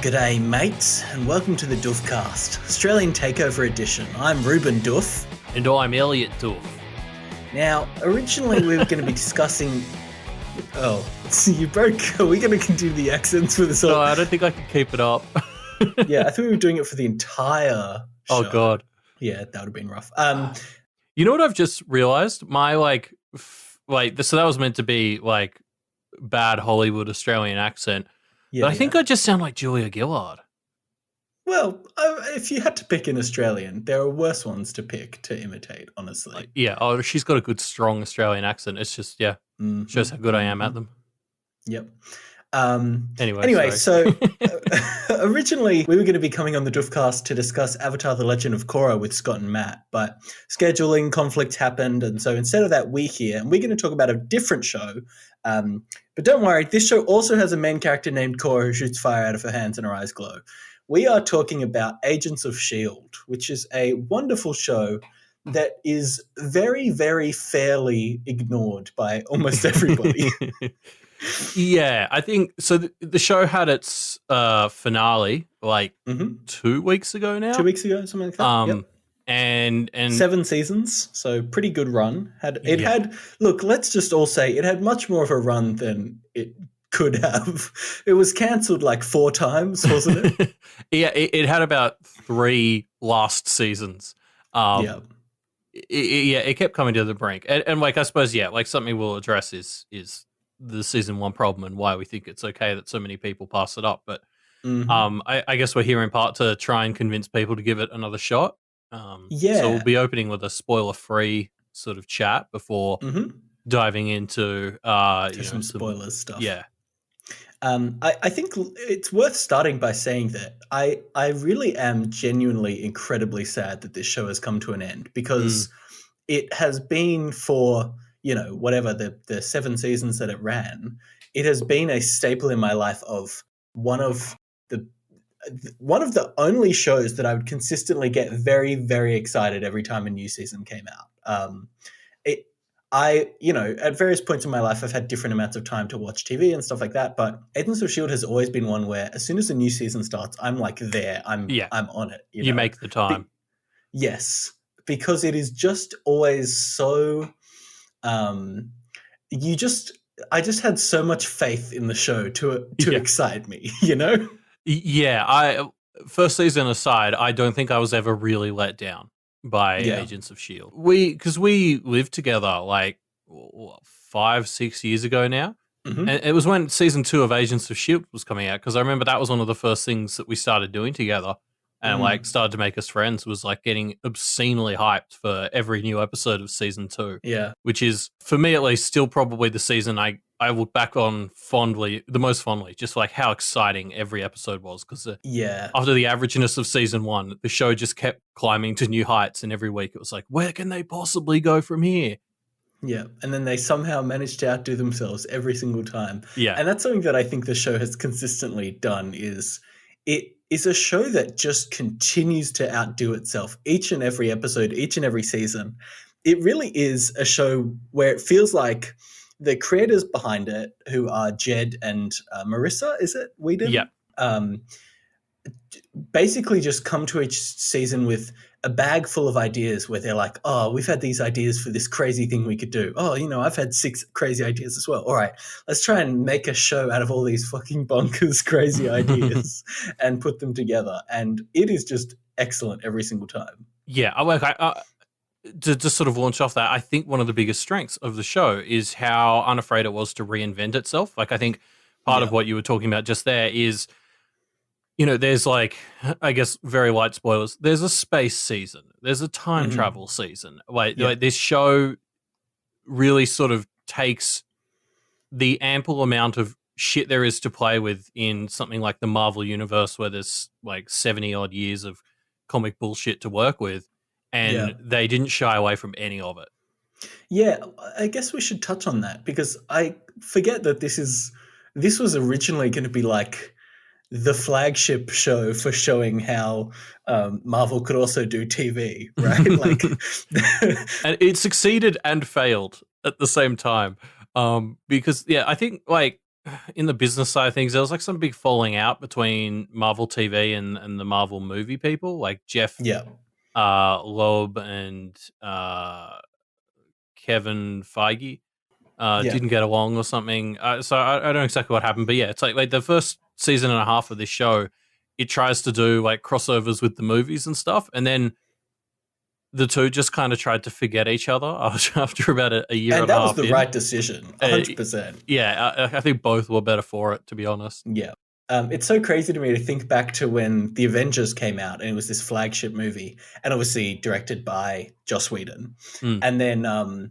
G'day mates, and welcome to the Doofcast, Australian Takeover Edition. I'm Reuben Doof. And I'm Elliot Doof. Now, originally we were going to be discussing... Oh, you broke... Are we going to continue the accents for this? No, I don't think I can keep it up. Yeah, I thought we were doing it for the entire show. Oh, God. Yeah, that would have been rough. You know what I've just realised? My, so that was meant to be, bad Hollywood Australian accent. Yeah, but I think I just sound like Julia Gillard. Well, if you had to pick an Australian, there are worse ones to pick to imitate, honestly. She's got a good, strong Australian accent. It's just, shows how good I am at them. Yep. Anyway, so originally we were going to be coming on the Doofcast to discuss Avatar: The Legend of Korra with Scott and Matt, but scheduling conflicts happened, and so instead of that, we're here, and we're going to talk about a different show. But don't worry, this show also has a main character named Korra who shoots fire out of her hands and her eyes glow. We are talking about Agents of S.H.I.E.L.D, which is a wonderful show that is very, very fairly ignored by almost everybody. Yeah, I think so. The show had its finale 2 weeks ago now. 2 weeks ago, something like that. Yep. And 7 seasons, so pretty good run. Look, let's just all say it had much more of a run than it could have. It was cancelled 4 times, wasn't it? Yeah, it had about 3 last seasons. It kept coming to the brink, and I suppose something we'll address is the season 1 problem and why we think it's okay that so many people pass it up. But I guess we're here in part to try and convince people to give it another shot. So we'll be opening with a spoiler-free sort of chat before diving into some spoilers stuff. Yeah. I think it's worth starting by saying that I really am genuinely incredibly sad that this show has come to an end, because it has been for, whatever the 7 seasons that it ran, it has been a staple in my life of one of the only shows that I would consistently get very, very excited every time a new season came out. At various points in my life, I've had different amounts of time to watch TV and stuff like that. But Agents of S.H.I.E.L.D. has always been one where as soon as a new season starts, I'm there. I'm on it. You make the time. Yes, because it is just always so. I just had so much faith in the show to excite me. Yeah, first season aside, I don't think I was ever really let down by Agents of S.H.I.E.L.D. Because we lived together 5-6 years ago now. And it was when season 2 of Agents of S.H.I.E.L.D. was coming out, because I remember that was one of the first things that we started doing together and started to make us friends, was getting obscenely hyped for every new episode of season 2. Yeah. Which is, for me at least, still probably the season I look back on the most fondly, just how exciting every episode was. Because after the averageness of season 1, the show just kept climbing to new heights, and every week it was where can they possibly go from here? Yeah, and then they somehow managed to outdo themselves every single time. Yeah. And that's something that I think the show has consistently done, is it is a show that just continues to outdo itself each and every episode, each and every season. It really is a show where it feels like the creators behind it, who are Jed and Marissa, is it? Whedon? Yeah. Basically just come to each season with a bag full of ideas where they're like, oh, we've had these ideas for this crazy thing we could do. Oh, I've had 6 crazy ideas as well. All right, let's try and make a show out of all these fucking bonkers crazy ideas and put them together. And it is just excellent every single time. Yeah, to just sort of launch off that, I think one of the biggest strengths of the show is how unafraid it was to reinvent itself. I think part of what you were talking about just there is, there's I guess very light spoilers. There's a space season. There's a time travel season. This show really sort of takes the ample amount of shit there is to play with in something like the Marvel universe, where there's 70 odd years of comic bullshit to work with. And they didn't shy away from any of it. Yeah, I guess we should touch on that, because I forget that this was originally going to be the flagship show for showing how Marvel could also do TV, right? And it succeeded and failed at the same time. Because I think in the business side of things, there was like some big falling out between Marvel TV and the Marvel movie people, like Jeff Yeah. Loeb and Kevin Feige Yeah. didn't get along or something. So I don't know exactly what happened, but yeah, it's like the first season and a half of this show, it tries to do like crossovers with the movies and stuff, and then the two just kind of tried to forget each other after about a year And and a that was half the in. right decision, Uh, 100%. yeah, I think both were better for it, to be honest. Yeah. It's so crazy to me to think back to when The Avengers came out and it was this flagship movie, and obviously directed by Joss Whedon. Mm, And then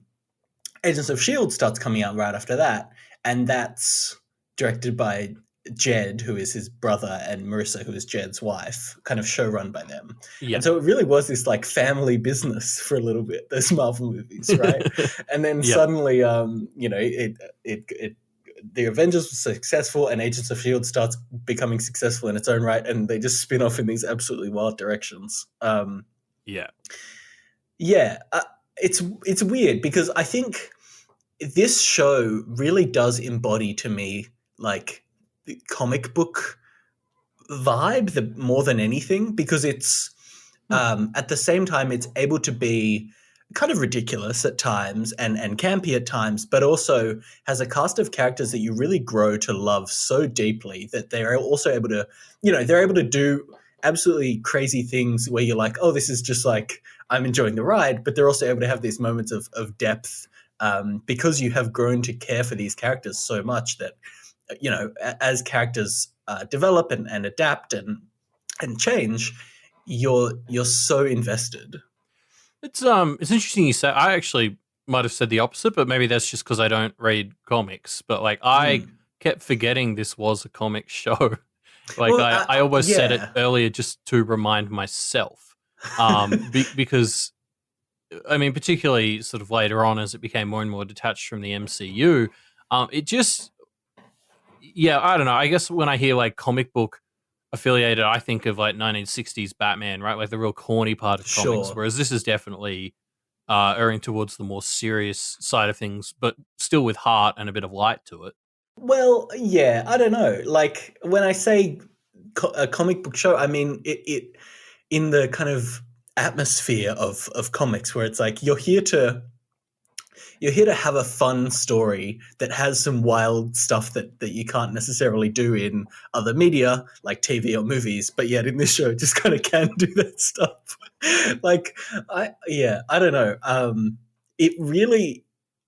Agents of S.H.I.E.L.D. starts coming out right after that, and that's directed by Jed, who is his brother, and Marissa, who is Jed's wife, kind of show run by them. yeah. And so it really was this like family business for a little bit, those Marvel movies, right? And then Yep. suddenly, it the Avengers was successful, and Agents of S.H.I.E.L.D. starts becoming successful in its own right, and they just spin off in these absolutely wild directions. Yeah. Yeah, it's weird because I think this show really does embody to me like the comic book vibe more than anything, because it's Hmm. at the same time it's able to be kind of ridiculous at times and campy at times, but also has a cast of characters that you really grow to love so deeply that they're also able to, they're able to do absolutely crazy things where you're like, oh, this is just like I'm enjoying the ride, but they're also able to have these moments of depth, because you have grown to care for these characters so much that, as characters develop and adapt and change, you're so invested. It's interesting you say. I actually might have said the opposite, but maybe that's just because I don't read comics. But like I Mm. kept forgetting this was a comic show. Like Well, I almost said it yeah, earlier just to remind myself. Because I mean, particularly sort of later on as it became more and more detached from the MCU, it just yeah, I don't know. I guess when I hear like comic book affiliated, I think of like 1960s Batman, right? Like the real corny part of comics. sure. Whereas this is definitely erring towards the more serious side of things, but still with heart and a bit of light to it. Well, yeah, I don't know. Like when I say a comic book show, I mean it in the kind of atmosphere of comics, where it's like you're here to have a fun story that has some wild stuff that you can't necessarily do in other media like TV or movies, but yet in this show just kind of can do that stuff. Like I don't know. It really,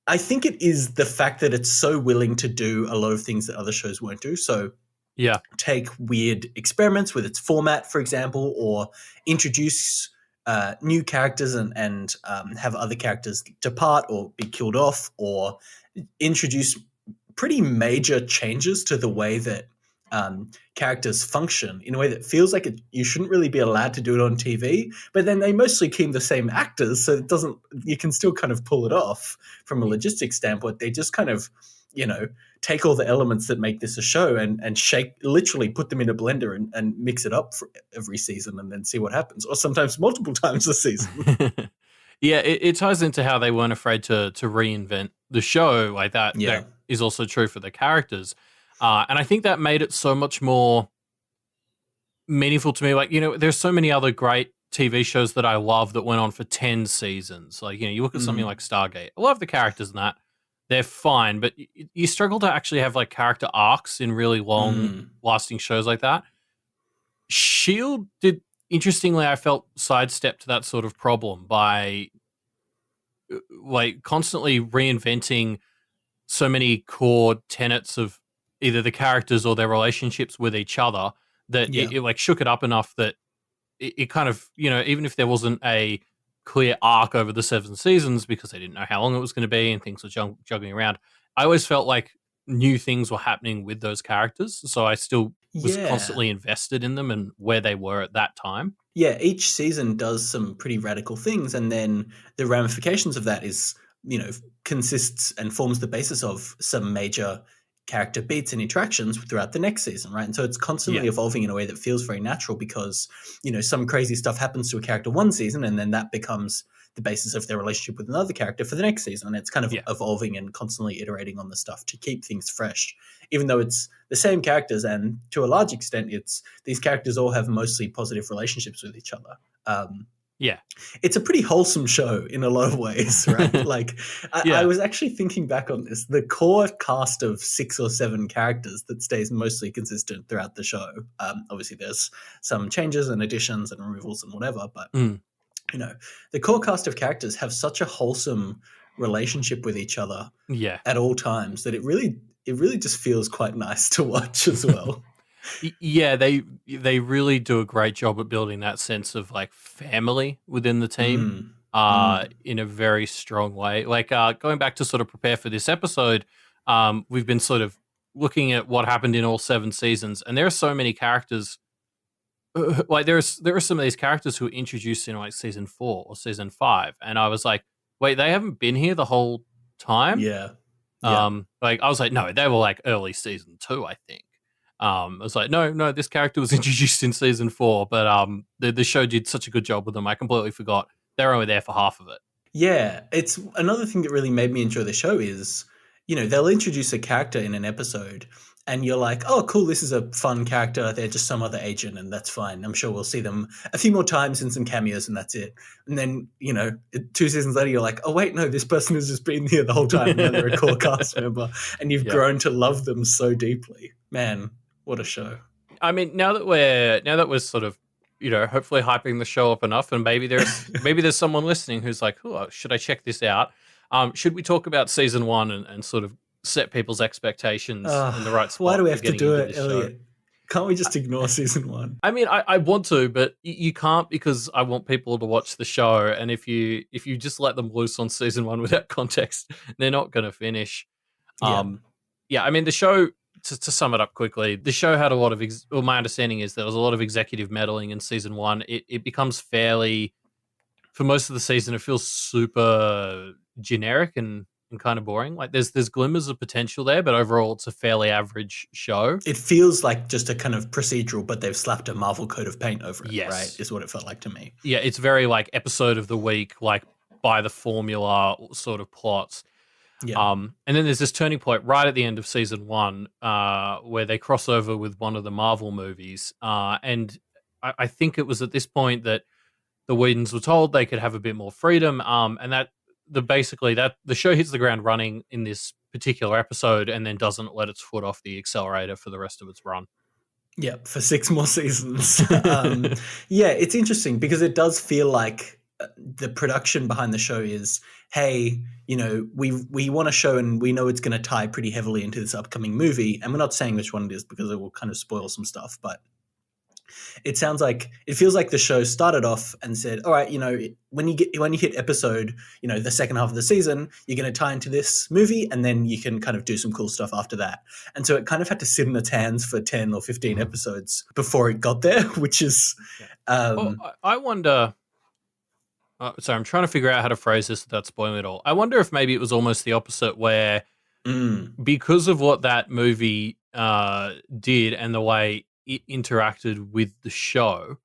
I think it is the fact that it's so willing to do a lot of things that other shows won't do. So Yeah, take weird experiments with its format, for example, or introduce new characters and have other characters depart or be killed off, or introduce pretty major changes to the way that characters function in a way that feels like you shouldn't really be allowed to do it on TV. But then they mostly keep the same actors, so it doesn't. You can still kind of pull it off from a logistics standpoint. They just kind of, take all the elements that make this a show and shake, literally put them in a blender and mix it up for every season and then see what happens, or sometimes multiple times a season. yeah. It ties into how they weren't afraid to reinvent the show like that. Yeah. That is also true for the characters, and I think that made it so much more meaningful to me. Like, there's so many other great TV shows that I love that went on for 10 seasons. Like, you look at something Mm. like Stargate. I love the characters in that. They're fine, but you struggle to actually have like character arcs in really long Mm. lasting shows like that. Shield did, interestingly, I felt sidestepped that sort of problem by like constantly reinventing so many core tenets of either the characters or their relationships with each other that Yeah. it like shook it up enough that it kind of, even if there wasn't a clear arc over the 7 seasons because they didn't know how long it was going to be and things were juggling around, I always felt like new things were happening with those characters. So I still was Yeah. constantly invested in them and where they were at that time. Yeah, each season does some pretty radical things, and then the ramifications of that is, consists and forms the basis of some major character beats and interactions throughout the next season, right? And so it's Yeah. constantly evolving in a way that feels very natural because, some crazy stuff happens to a character one season, and then that becomes the basis of their relationship with another character for the next season. It's kind of Yeah. evolving and constantly iterating on the stuff to keep things fresh, even though it's the same characters, and to a large extent, it's these characters all have mostly positive relationships with each other. Yeah. It's a pretty wholesome show in a lot of ways, right? Like, I Yeah. was actually thinking back on this. The core cast of 6 or 7 characters that stays mostly consistent throughout the show. Obviously, there's some changes and additions and removals and whatever, but you know, the core cast of characters have such a wholesome relationship with each other Yeah. at all times that it really just feels quite nice to watch as well. Yeah, they really do a great job at building that sense of like family within the team in a very strong way. Like going back to sort of prepare for this episode, we've been sort of looking at what happened in all 7 seasons, and there are so many characters. Like there are some of these characters who were introduced in like season 4 or season 5, and I was like, wait, they haven't been here the whole time. Yeah. Yeah. Like I was like, no, they were like early season 2, I think. I was like, no, this character was introduced in season 4, but the show did such a good job with them. I completely forgot they were only there for half of it. Yeah, it's another thing that really made me enjoy the show is, they'll introduce a character in an episode and you're like, oh, cool, this is a fun character. They're just some other agent and that's fine. I'm sure we'll see them a few more times in some cameos and that's it. And then, 2 seasons later, you're like, oh, wait, no, this person has just been here the whole time and now they're a core cast member and you've grown to love them so deeply. Man, what a show. I mean, now that we're sort of, hopefully hyping the show up enough, and maybe there's someone listening who's like, oh, should I check this out? Should we talk about season 1 and sort of set people's expectations in the right spot? Why do we have to do it, Elliot? Show? Can't we just ignore season 1? I mean, I want to, but you can't, because I want people to watch the show, and if you just let them loose on season 1 without context, they're not going to finish. Yeah, I mean, the show. To sum it up quickly, the show had a lot of, my understanding is there was a lot of executive meddling in season 1. It becomes fairly, for most of the season, it feels super generic and kind of boring. Like there's glimmers of potential there, but overall it's a fairly average show. It feels like just a kind of procedural, but they've slapped a Marvel coat of paint over it, yes. Right? Is what it felt like to me. Yeah, it's very like episode of the week, like by the formula sort of plots. Yeah. And then there's this turning point right at the end of season 1 where they cross over with one of the Marvel movies. And I think it was at this point that the Whedons were told they could have a bit more freedom. And that the show hits the ground running in this particular episode and then doesn't let its foot off the accelerator for the rest of its run. Yeah, for 6 more seasons. Yeah, it's interesting because it does feel like the production behind the show is, hey, we want a show and we know it's going to tie pretty heavily into this upcoming movie. And we're not saying which one it is because it will kind of spoil some stuff. But it feels like the show started off and said, all right, when you hit episode, the second half of the season, you're going to tie into this movie and then you can kind of do some cool stuff after that. And so it kind of had to sit in its hands for 10 or 15 episodes before it got there, which is... I wonder... sorry, I'm trying to figure out how to phrase this without spoiling it all. I wonder if maybe it was almost the opposite where because of what that movie did and the way it interacted with the show,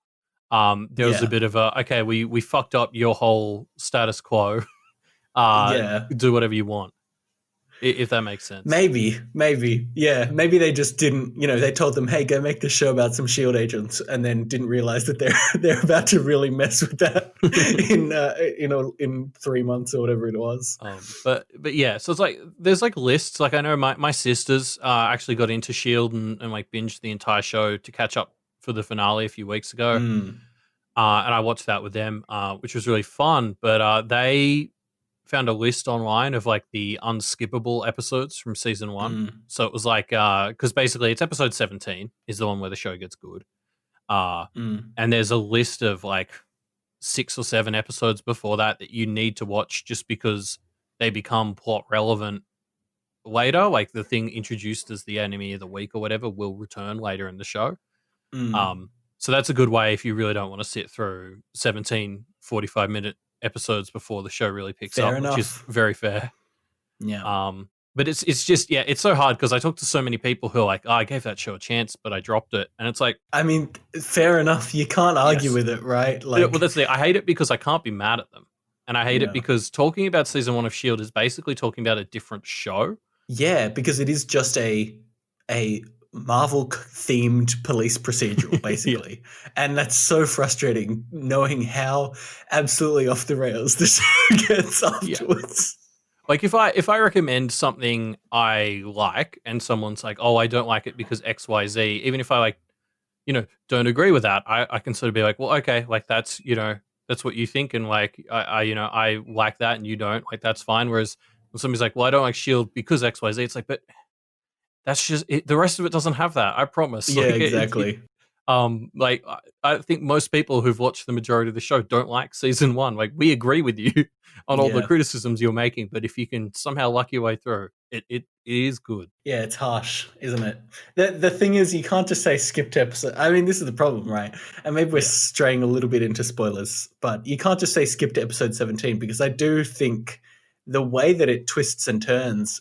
there was a bit of a, okay, we fucked up your whole status quo. Do whatever you want. If that makes sense. Maybe. Yeah. Maybe they just didn't, they told them, hey, go make this show about some S.H.I.E.L.D. agents, and then didn't realize that they're about to really mess with that in 3 months or whatever it was. But yeah, so it's like, there's like lists. Like I know my sisters actually got into S.H.I.E.L.D. and like binged the entire show to catch up for the finale a few weeks ago. And I watched that with them, which was really fun. But they found a list online of like the unskippable episodes from season 1. So it was like, because basically it's episode 17 is the one where the show gets good. And there's a list of like 6 or 7 episodes before that you need to watch just because they become plot relevant later. Like the thing introduced as the enemy of the week or whatever will return later in the show. So that's a good way if you really don't want to sit through 17 45-minute episodes before the show really picks up, which is very fair. Yeah. But it's just, it's so hard because I talk to so many people who are like, I gave that show a chance, but I dropped it. And it's like, I mean, fair enough. You can't argue with it, right? Like, well, that's the, I hate it because I can't be mad at them. And I hate it Yeah. because talking about season 1 of S.H.I.E.L.D. is basically talking about a different show. Yeah, because it is just a Marvel themed police procedural, Yeah. basically. And that's so frustrating knowing how absolutely off the rails the show gets Yeah. afterwards. Like if I recommend something I like and someone's like, "Oh, I don't like it because XYZ," even if I like, don't agree with that, I can sort of be like, "Well, okay, like that's what you think, and like I like that and you don't, like that's fine." Whereas when somebody's like, "Well, I don't like Shield because XYZ," it's like, but that's just it. The rest of it doesn't have that. I promise. Yeah, Like exactly. like I think most people who've watched the majority of the show don't like season 1. Like we agree with you on all the Yeah. criticisms you're making, but if you can somehow luck your way through, it is good. Yeah, it's harsh, isn't it? The thing is, you can't just say skipped episode. I mean, this is the problem, right? And maybe we're Yeah. straying a little bit into spoilers, but you can't just say skip to episode 17 because I do think the way that it twists and turns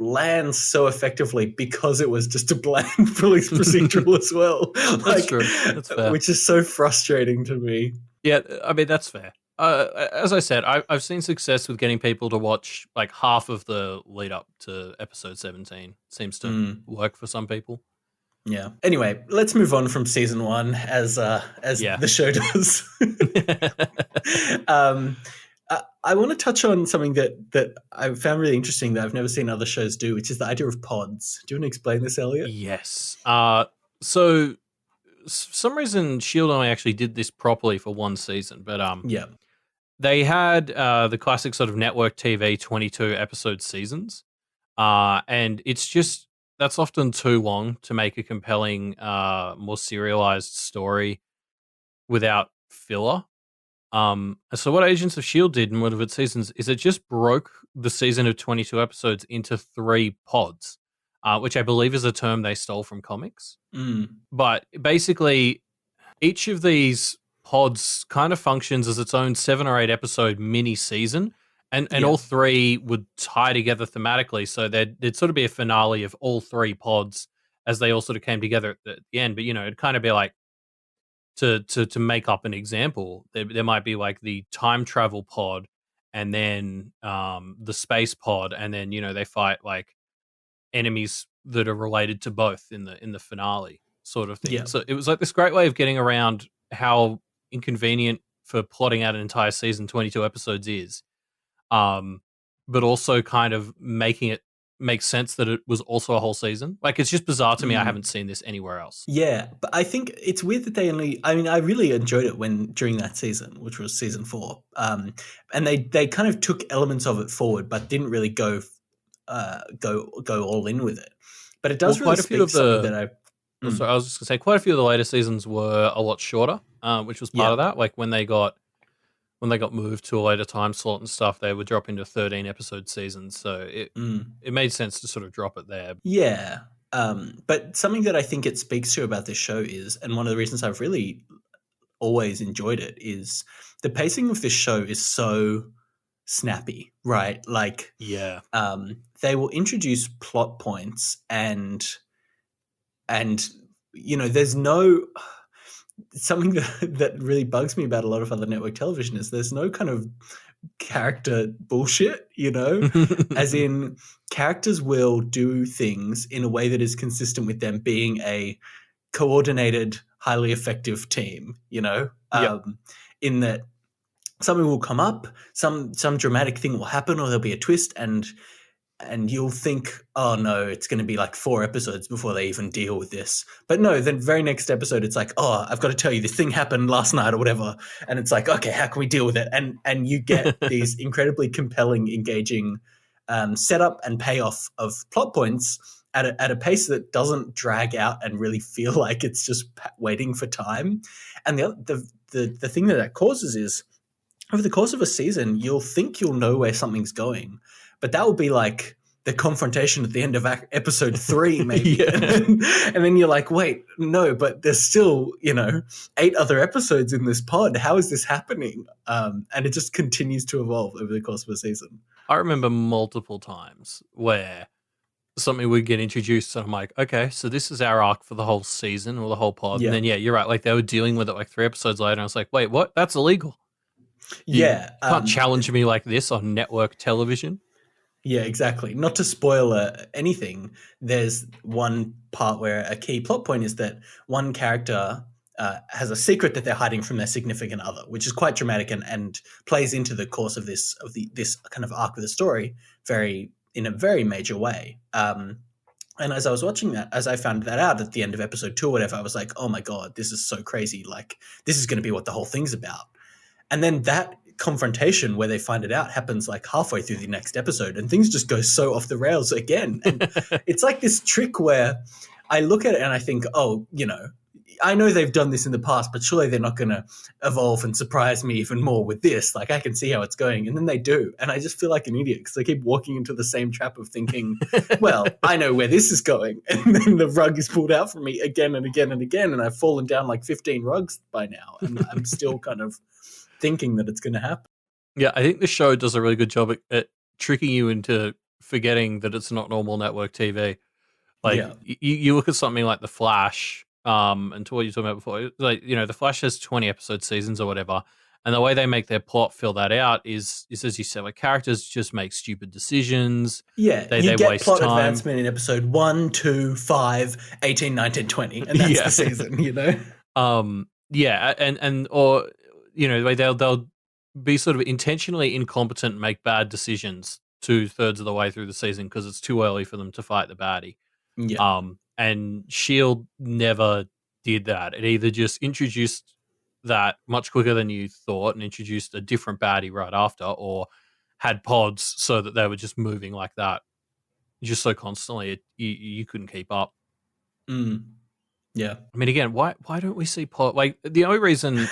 lands so effectively because it was just a bland police procedural as well. That's Like, true. That's fair. which is so frustrating to me. Yeah, I mean that's fair. As I said, I've seen success with getting people to watch like half of the lead up to episode 17. Seems to Mm. work for some people. Yeah. Anyway, let's move on from season one as Yeah. the show does. um, I want to touch on something that I found really interesting that I've never seen other shows do, which is the idea of pods. Do you want to explain this, Elliot? Yes. So for some reason Shield only actually did this properly for one season, but Yeah. they had the classic sort of network TV 22 episode seasons. And it's just that's often too long to make a compelling, more serialized story without filler. So what Agents of S.H.I.E.L.D. did in one of its seasons is it just broke the season of 22 episodes into 3 pods, which I believe is a term they stole from comics. Mm. But basically, each of these pods kind of functions as its own 7 or 8 episode mini season, and Yeah. all 3 would tie together thematically. So there'd sort of be a finale of all 3 pods as they all sort of came together at the end. But it'd kind of be like to make up an example. There might be like the time travel pod, and then the space pod, and then they fight like enemies that are related to both in the finale sort of thing. Yeah. So it was like this great way of getting around how inconvenient for plotting out an entire season 22 episodes is, but also kind of making it make sense that it was also a whole season. Like it's just bizarre to me. I Mm. haven't seen this anywhere else. Yeah, but I think it's weird that they only. I mean, I really enjoyed it during that season, which was season 4. And they kind of took elements of it forward, but didn't really go all in with it. But it Well, does really quite a few speak of to something the that I. so I was just gonna say quite a few of the later seasons were a lot shorter, which was part Yeah. of that. Like when they got moved to a later time slot and stuff, they would drop into 13 episode seasons. So it made sense to sort of drop it there. Yeah. But something that I think it speaks to about this show is, and one of the reasons I've really always enjoyed it, is the pacing of this show is so snappy, right? Like, Yeah. they will introduce plot points and there's no something that really bugs me about a lot of other network television is there's no kind of character bullshit, as in characters will do things in a way that is consistent with them being a coordinated, highly effective team, Yep. in that something will come up, some dramatic thing will happen, or there'll be a twist, and you'll think, oh no, it's going to be like 4 episodes before they even deal with this. But no, the very next episode, it's like, oh, I've got to tell you, this thing happened last night or whatever. And it's like, okay, how can we deal with it? And you get these incredibly compelling, engaging setup and payoff of plot points at a pace that doesn't drag out and really feel like it's just waiting for time. And the thing that causes is, over the course of a season, you'll think you'll know where something's going, but that will be like the confrontation at the end of episode 3, maybe. Yeah. And then you're like, wait, no, but there's still, 8 other episodes in this pod. How is this happening? And it just continues to evolve over the course of a season. I remember multiple times where something would get introduced and I'm like, okay, so this is our arc for the whole season or the whole pod. Yeah. And then, yeah, you're right. Like they were dealing with it like 3 episodes later. And I was like, wait, what? That's illegal. You Yeah. can't challenge me like this on network television. Yeah, exactly. Not to spoil anything, there's one part where a key plot point is that one character has a secret that they're hiding from their significant other, which is quite dramatic and plays into the course of this kind of arc of the story in a very major way. And as I was watching that, as I found that out at the end of episode 2 or whatever, I was like, oh my God, this is so crazy. Like, this is going to be what the whole thing's about. And then that confrontation where they find it out happens like halfway through the next episode, and things just go so off the rails again. And it's like this trick where I look at it and I think, oh, I know they've done this in the past, but surely they're not going to evolve and surprise me even more with this. Like, I can see how it's going. And then they do. And I just feel like an idiot because I keep walking into the same trap of thinking, well, I know where this is going. And then the rug is pulled out from me again and again and again. And I've fallen down like 15 rugs by now. And I'm still kind of thinking that it's going to happen. Yeah, I think the show does a really good job at tricking you into forgetting that it's not normal network TV. Like, Yeah. you look at something like The Flash, and to what you were talking about before, like, The Flash has 20 episode seasons or whatever, and the way they make their plot fill that out is as you said, like, characters just make stupid decisions. Yeah, They you get waste plot time. advancement in episode 1, 2, 5, 18, 19, 20, and that's Yeah. the season, Yeah, and or the way they'll be sort of intentionally incompetent and make bad decisions 2/3 of the way through the season because it's too early for them to fight the baddie. Yeah. And Shield never did that. It either just introduced that much quicker than you thought and introduced a different baddie right after, or had pods so that they were just moving like that, just so constantly you couldn't keep up. Yeah. I mean, again, why don't we see pod? Like, the only reason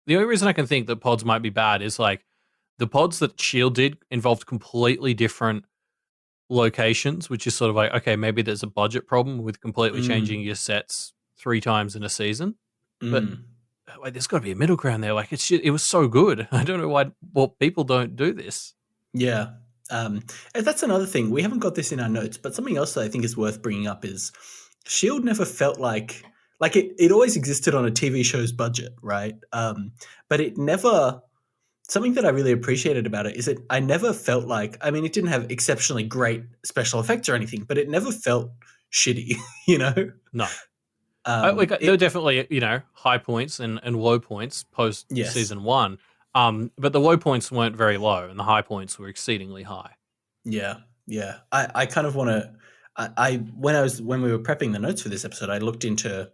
I can think that pods might be bad is like the pods that Shield did involved completely different locations, which is sort of like, okay, maybe there's a budget problem with completely changing your sets 3 times in a season, but like, there's got to be a middle ground there. Like, it was so good. I don't know why people don't do this. Yeah. And that's another thing. We haven't got this in our notes, but something else that I think is worth bringing up is Shield never felt like it always existed on a TV show's budget, right? But it never. Something that I really appreciated about it is that I never felt like. I mean, it didn't have exceptionally great special effects or anything, but it never felt shitty. No. There were definitely, high points and low points post season 1. But the low points weren't very low, and the high points were exceedingly high. Yeah, yeah. I kind of want to. When we were prepping the notes for this episode, I looked into.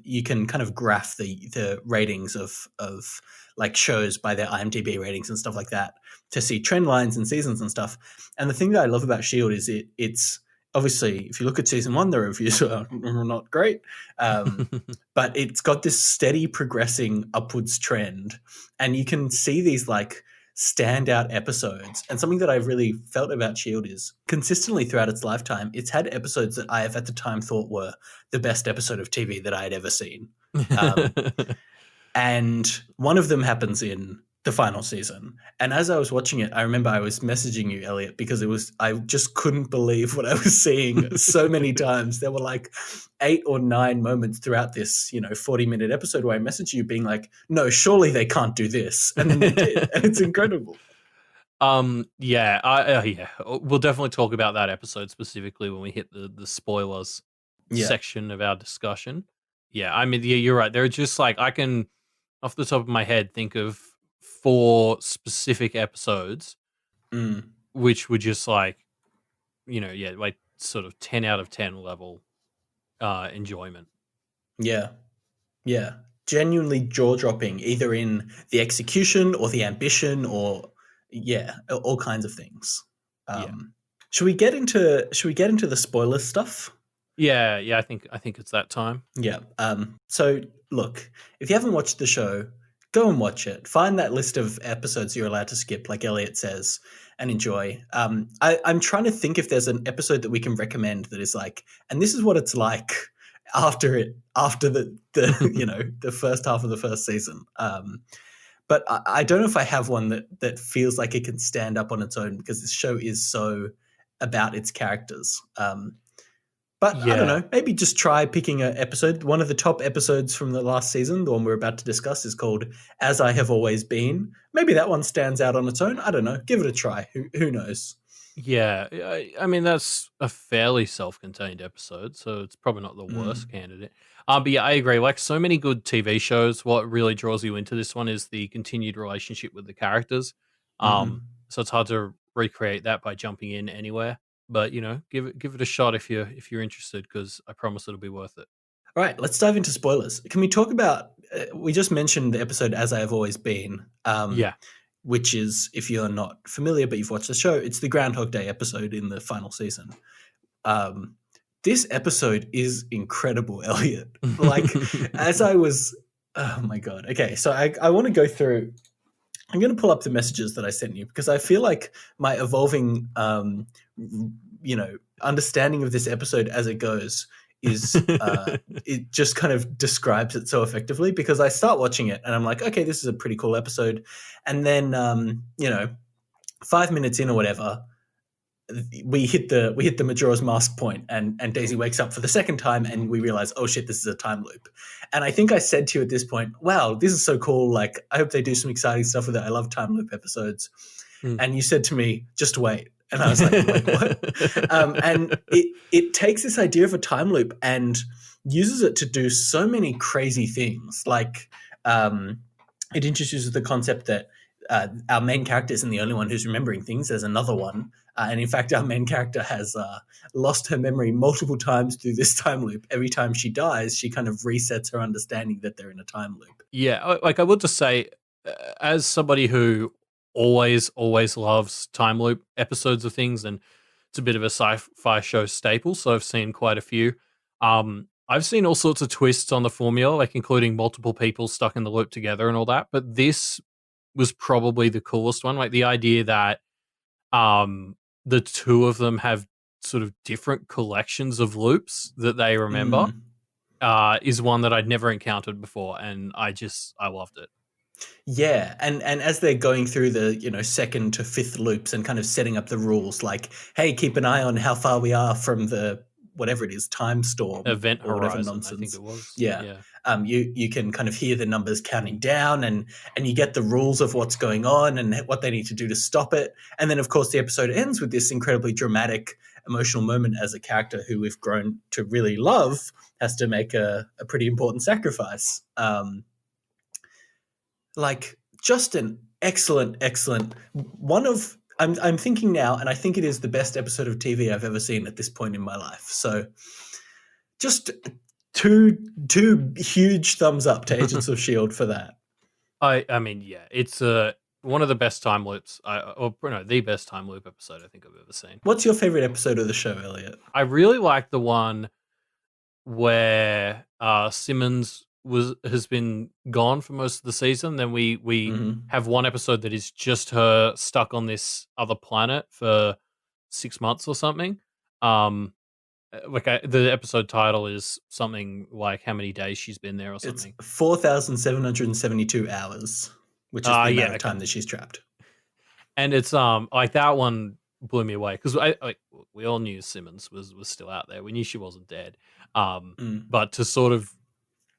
You can kind of graph the ratings of like shows by their IMDb ratings and stuff like that to see trend lines and seasons and stuff. And the thing that I love about Shield is it's obviously, if you look at season 1, the reviews are not great, but it's got this steady progressing upwards trend, and you can see these like standout episodes. And something that I've really felt about Shield is consistently throughout its lifetime, it's had episodes that I have at the time thought were the best episode of TV that I had ever seen. And one of them happens in the final season. And as I was watching it, I remember I was messaging you, Elliot, because I just couldn't believe what I was seeing so many times. There were like 8 or 9 moments throughout this, 40-minute episode where I messaged you being like, no, surely they can't do this. And then they did. And it's incredible. Yeah. We'll definitely talk about that episode specifically when we hit the spoilers section of our discussion. Yeah, I mean, you're right. They're just like, I can, off the top of my head, think of 4 specific episodes which were just like, like sort of 10 out of 10 level enjoyment. Yeah. Yeah. Genuinely jaw-dropping, either in the execution or the ambition or all kinds of things. Should we get into the spoiler stuff? Yeah, I think it's that time. Yeah. So look, if you haven't watched the show, go and watch it. Find that list of episodes you're allowed to skip, like Elliot says, and enjoy. I'm trying to think if there's an episode that we can recommend that is like, and this is what it's like after the the first half of the first season. But I don't know if I have one that feels like it can stand up on its own, because this show is so about its characters. But I don't Yeah. know, maybe just try picking an episode. One of the top episodes from the last season, the one we're about to discuss, is called As I Have Always Been. Maybe that one stands out on its own. I don't know. Give it a try. Who knows? Yeah, I mean that's a fairly self-contained episode, so it's probably not the worst Mm. candidate. But yeah, I agree. Like so many good TV shows, what really draws you into this one is the continued relationship with the characters. Mm-hmm. So it's hard to recreate that by jumping in anywhere. But give it a shot if you're interested, because I promise it'll be worth it. All right, let's dive into spoilers. Can we talk about? We just mentioned the episode "As I Have Always Been," Yeah. which is, if you're not familiar but you've watched the show, it's the Groundhog Day episode in the final season. Um, this episode is incredible, Elliot. Like, as I was, oh my god. Okay, so I want to go through. I'm going to pull up the messages that I sent you because I feel like my evolving, understanding of this episode as it goes is it just kind of describes it so effectively because I start watching it and I'm like, okay, this is a pretty cool episode, and then 5 minutes in or whatever, we hit the Majora's Mask point, and Daisy wakes up for the second time, and we realize, oh shit, this is a time loop. And I think I said to you at this point, wow, this is so cool. Like, I hope they do some exciting stuff with it. I love time loop episodes. Mm. And you said to me, just wait. And I was like, wait, what? And it takes this idea of a time loop and uses it to do so many crazy things. Like, it introduces the concept that our main character isn't the only one who's remembering things. There's another one. And in fact, our main character has lost her memory multiple times through this time loop. Every time she dies, she kind of resets her understanding that they're in a time loop. Yeah, like I will just say, as somebody who always loves time loop episodes of things, and it's a bit of a sci-fi show staple, so I've seen quite a few. I've seen all sorts of twists on the formula, like including multiple people stuck in the loop together and all that. But this was probably the coolest one, like the idea that the two of them have sort of different collections of loops that they remember. Mm. Is one that I'd never encountered before, and I loved it. Yeah, and as they're going through the second to fifth loops and kind of setting up the rules, like, hey, keep an eye on how far we are from the whatever it is, time storm Event or whatever Horizon, I think nonsense. it was. Yeah, Yeah. you can kind of hear the numbers counting down, and you get the rules of what's going on and what they need to do to stop it. And then, of course, the episode ends with this incredibly dramatic, emotional moment as a character who we've grown to really love has to make a pretty important sacrifice. Like, just an excellent one of I'm thinking now, and I think it is the best episode of TV I've ever seen at this point in my life. So just two huge thumbs up to Agents of S.H.I.E.L.D. for that. I mean, yeah, it's one of the best time loops, the best time loop episode I think I've ever seen. What's your favorite episode of the show, Elliot? I really like the one where Simmons has been gone for most of the season. Then we have one episode that is just her stuck on this other planet for 6 months or something. The episode title is something like how many days she's been there or something. It's 4,772 hours, which is the amount of time that she's trapped. And it's like that one blew me away because we all knew Simmons was still out there. We knew she wasn't dead. But to sort of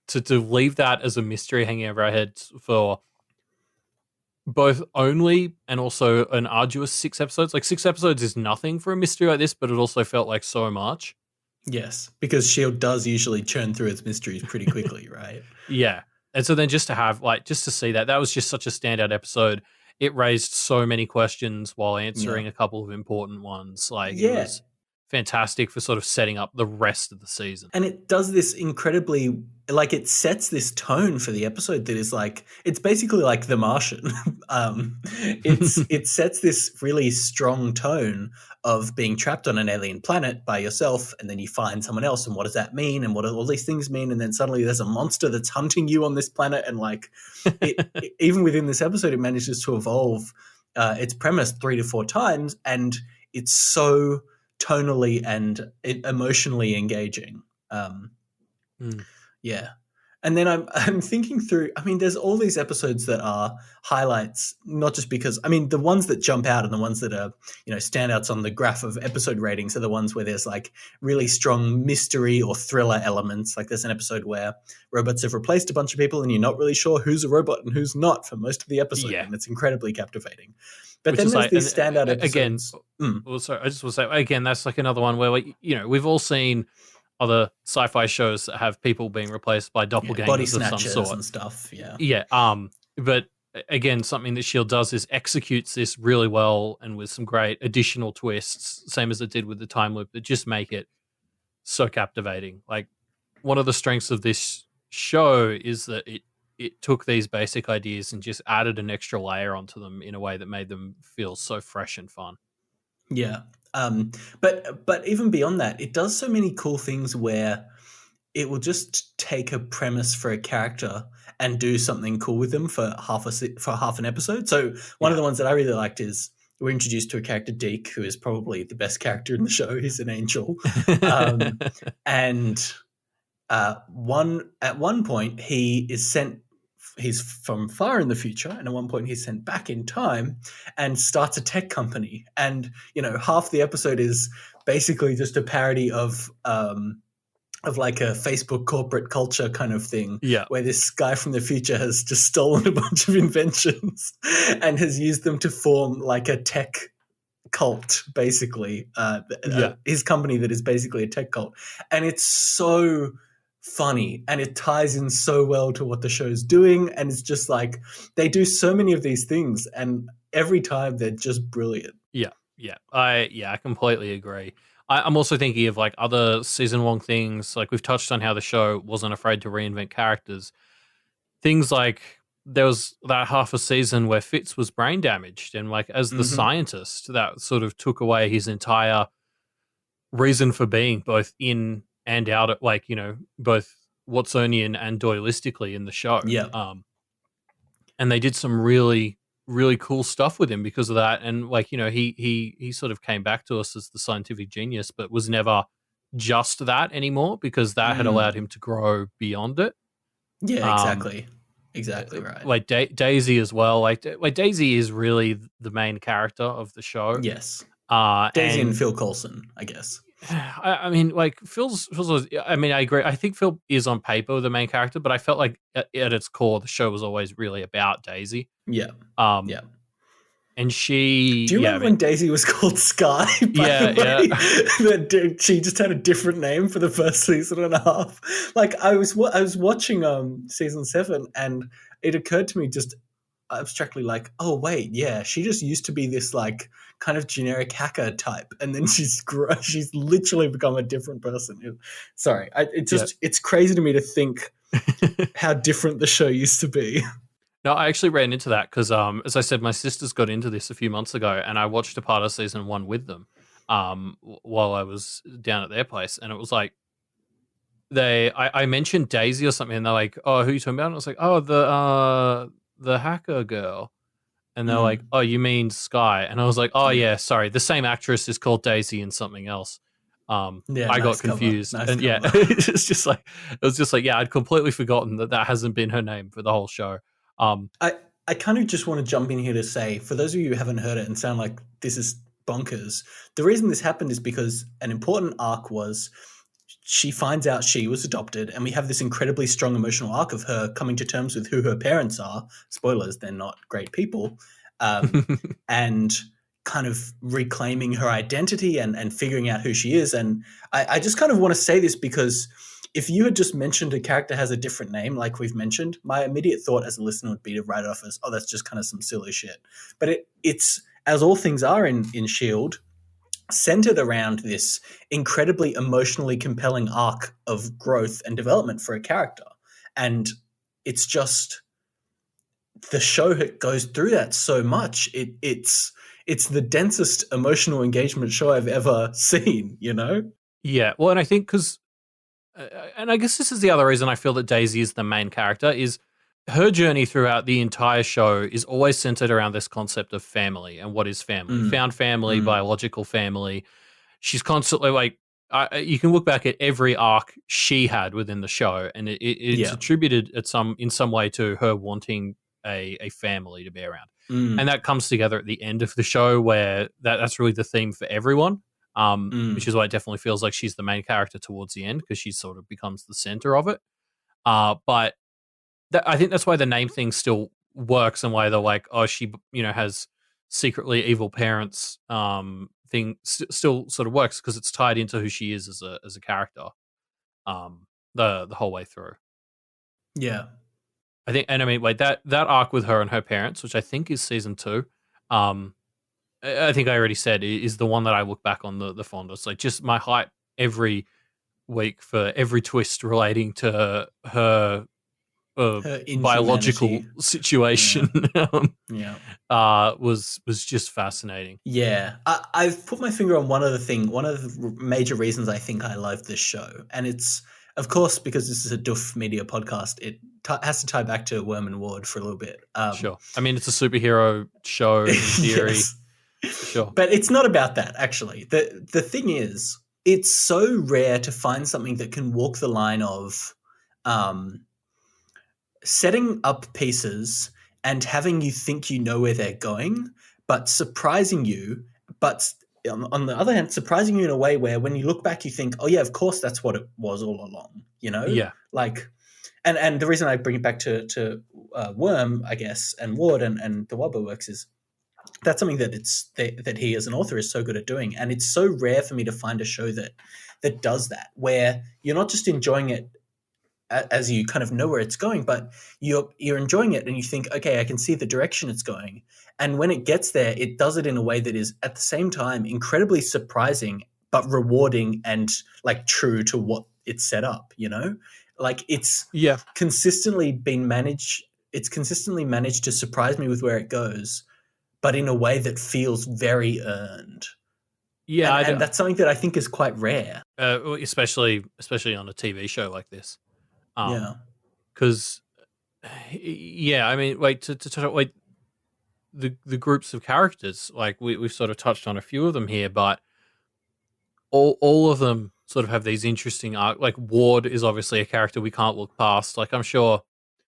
to leave that as a mystery hanging over our heads for both only and also an arduous 6 episodes. Like 6 episodes is nothing for a mystery like this, but it also felt like so much. Yes, because S.H.I.E.L.D. does usually churn through its mysteries pretty quickly, right? Yeah. And so then just to see that was just such a standout episode. It raised so many questions while answering a couple of important ones. Like, it was fantastic for sort of setting up the rest of the season. And it does this incredibly, like, it sets this tone for the episode that is like, it's basically like The Martian. It sets this really strong tone of being trapped on an alien planet by yourself, and then you find someone else, and what does that mean, and what do all these things mean, and then suddenly there's a monster that's hunting you on this planet, and like, even within this episode, it manages to evolve its premise 3 to 4 times, and it's so tonally and emotionally engaging. Yeah. And then I'm thinking through. I mean, there's all these episodes that are highlights, not just because. I mean, the ones that jump out and the ones that are standouts on the graph of episode ratings are the ones where there's like really strong mystery or thriller elements. Like there's an episode where robots have replaced a bunch of people, and you're not really sure who's a robot and who's not for most of the episode, Yeah. and it's incredibly captivating. But Which then is there's like, these standout again, episodes. also, I just want to say, again, that's like another one where, we've all seen other sci-fi shows that have people being replaced by Yeah, body doppelgangers of some snatchers sort. and stuff. Yeah. Yeah. But again, something that Shield does is executes this really well and with some great additional twists, same as it did with the time loop, that just make it so captivating. Like, one of the strengths of this show is that it took these basic ideas and just added an extra layer onto them in a way that made them feel so fresh and fun. Yeah. But even beyond that, it does so many cool things where it will just take a premise for a character and do something cool with them for half an episode. So one of the ones that I really liked is we're introduced to a character, Deke, who is probably the best character in the show. He's an angel, and at one point he is sent. He's from far in the future, and at one point he's sent back in time and starts a tech company. And half the episode is basically just a parody of like a Facebook corporate culture kind of thing. Yeah. Where this guy from the future has just stolen a bunch of inventions and has used them to form like a tech cult, basically. His company that is basically a tech cult. And it's so funny and it ties in so well to what the show's doing. And it's just like they do so many of these things and every time they're just brilliant. Yeah. I completely agree. I'm also thinking of like other season long things. Like we've touched on how the show wasn't afraid to reinvent characters. Things like there was that half a season where Fitz was brain damaged, and like as the scientist, that sort of took away his entire reason for being, both in and out, like both Watsonian and Doylistically in the show. Yeah. And they did some really really cool stuff with him because of that. And like he sort of came back to us as the scientific genius, but was never just that anymore because that had allowed him to grow beyond it. Yeah, exactly right. Like Daisy as well. Like Daisy is really the main character of the show. Yes. Daisy and Phil Coulson, I guess. I mean, like Phil's. I mean, I agree. I think Phil is on paper the main character, but I felt like at its core, the show was always really about Daisy. Yeah. Yeah. And she. Do you remember when Daisy was called Sky? By the way? She just had a different name for the first season and a half. Like I was watching season 7, and it occurred to me just abstractly, like, oh wait, yeah, she just used to be this like kind of generic hacker type, and then she's literally become a different person. Sorry, it's crazy to me to think how different the show used to be. No, I actually ran into that because, as I said, my sisters got into this a few months ago, and I watched a part of season 1 with them while I was down at their place, and it was like I mentioned Daisy or something, and they're like, "Oh, who are you talking about?" And I was like, "Oh, the hacker girl." And they're like, "Oh, you mean Sky?" And I was like, "Oh yeah, sorry. The same actress is called Daisy in something else." I got confused, and it was just like I'd completely forgotten that hasn't been her name for the whole show. I kind of just want to jump in here to say, for those of you who haven't heard it and sound like this is bonkers, the reason this happened is because an important arc was she finds out she was adopted, and we have this incredibly strong emotional arc of her coming to terms with who her parents are. Spoilers, they're not great people. And kind of reclaiming her identity and figuring out who she is. And I just kind of want to say this because if you had just mentioned a character has a different name, like we've mentioned, my immediate thought as a listener would be to write it off as, oh, that's just kind of some silly shit. But it's, as all things are in S.H.I.E.L.D., centered around this incredibly emotionally compelling arc of growth and development for a character. And it's just, the show goes through that so much. It's the densest emotional engagement show I've ever seen, Yeah, well, and I think because and I guess this is the other reason I feel that Daisy is the main character, is her journey throughout the entire show is always centered around this concept of family and what is family. Found family, biological family. She's constantly like, you can look back at every arc she had within the show, and it's Yeah. attributed in some way to her wanting a family to be around, Mm, and that comes together at the end of the show where that's really the theme for everyone. Which mm. is why it definitely feels like she's the main character towards the end because she sort of becomes the center of it. But I think that's why the name thing still works and why they're like, oh, she has secretly evil parents. Still sort of works because it's tied into who she is as a character. The whole way through. Yeah. I think, and I mean, wait, that arc with her and her parents, which I think is season 2. I think I already said is the one that I look back on the fondest. Like just my hype every week for every twist relating to her Her biological inhumanity. Yeah. situation Yeah. was just fascinating. Yeah, I've put my finger on one other thing. One of the major reasons I think I love this show, and it's of course because this is a Doof Media podcast. It has to tie back to Worm and Ward for a little bit. Sure. I mean, it's a superhero show in theory. Yes, Sure. but it's not about that actually. The thing is, it's so rare to find something that can walk the line of um, setting up pieces and having you think you know where they're going, but surprising you. But on the other hand, surprising you in a way where when you look back, you think, oh, yeah, of course, that's what it was all along, you know? Yeah. Like, and the reason I bring it back to Worm, I guess, and Ward and the Wobber Works is that's something that he as an author is so good at doing, and it's so rare for me to find a show that does that, where you're not just enjoying it as you kind of know where it's going, but you're enjoying it and you think, okay, I can see the direction it's going. And when it gets there, it does it in a way that is at the same time incredibly surprising, but rewarding and like true to what it's set up, you know? Like Yeah. consistently been managed it's consistently managed to surprise me with where it goes, but in a way that feels very earned. Yeah. And that's something that I think is quite rare. Especially on a TV show like this. Yeah. Because yeah, I mean, wait to wait the groups of characters, like we've sort of touched on a few of them here, but all of them sort of have these interesting arc. Like Ward is obviously a character we can't look past. Like I'm sure